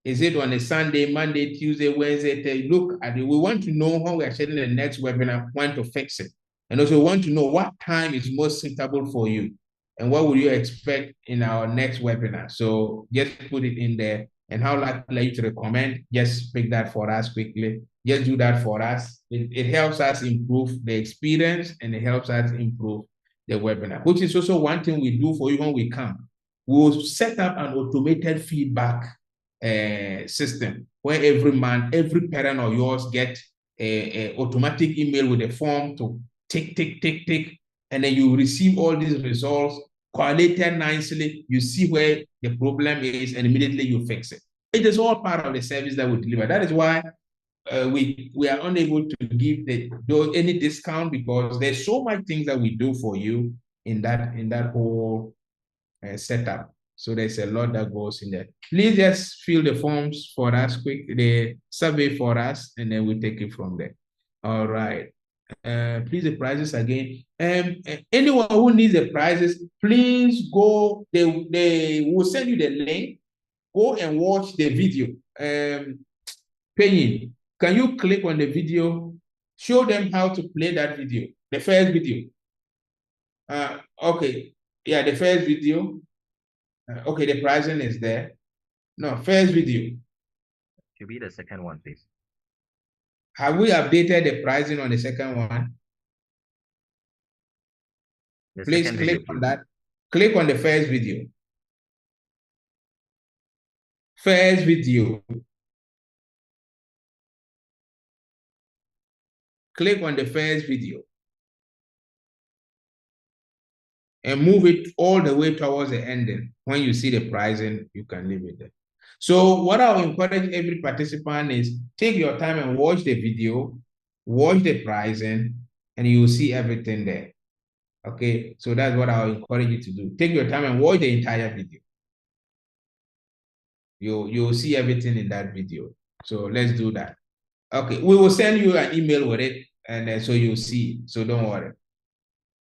Is it on a Sunday, Monday, Tuesday, Wednesday? Look at it. We want to know when we are scheduling the next webinar, when to fix it. And also want to know what time is most suitable for you and what would you expect in our next webinar. So just put it in there, and how likely you to recommend, just pick that for us quickly. Just do that for us. It helps us improve the experience, and it helps us improve the webinar, which is also one thing we do for you when we come. We'll set up an automated feedback system where every month, every parent of yours get a automatic email with a form to tick, and then you receive all these results correlated nicely. You see where the problem is, and immediately you fix it. It is all part of the service that we deliver. That is why we are unable to give any discount, because there's so much things that we do for you in that whole setup. So there's a lot that goes in there. Please just fill the forms for us the survey for us, and then we take it from there. All right. Please, the prices again. Anyone who needs the prices, please go. They will send you the link. Go and watch the video. Penny, can you click on the video? Show them how to play that video. The first video. Okay. Yeah, the first video. Okay, the pricing is there. No, first video. Should be the second one, please. Have we updated the pricing on the second one? Please click on that. Click on the first video. First video. Click on the first video. And move it all the way towards the ending. When you see the pricing, you can leave it there. So what I'll encourage every participant is take your time and watch the video, watch the pricing, and you'll see everything there. Okay, so that's what I'll encourage you to do. Take your time and watch the entire video. You'll see everything in that video. So let's do that. Okay, we will send you an email with it, and so you'll see. So don't worry.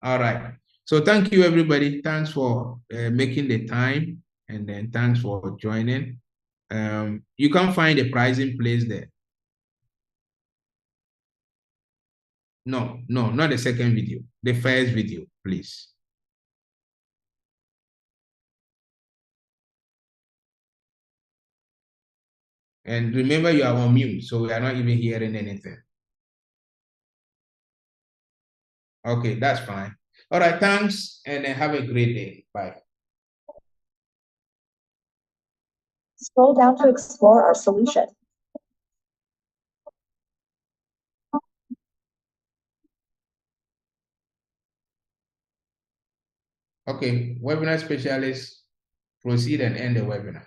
All right. So thank you, everybody. Thanks for making the time, and then thanks for joining. You can find the pricing place there. No, not the second video. The first video, please. And remember, you are on mute, so we are not even hearing anything. Okay, that's fine. All right, thanks, and have a great day. Bye. Scroll down to explore our solution. Okay, webinar specialist, proceed and end the webinar.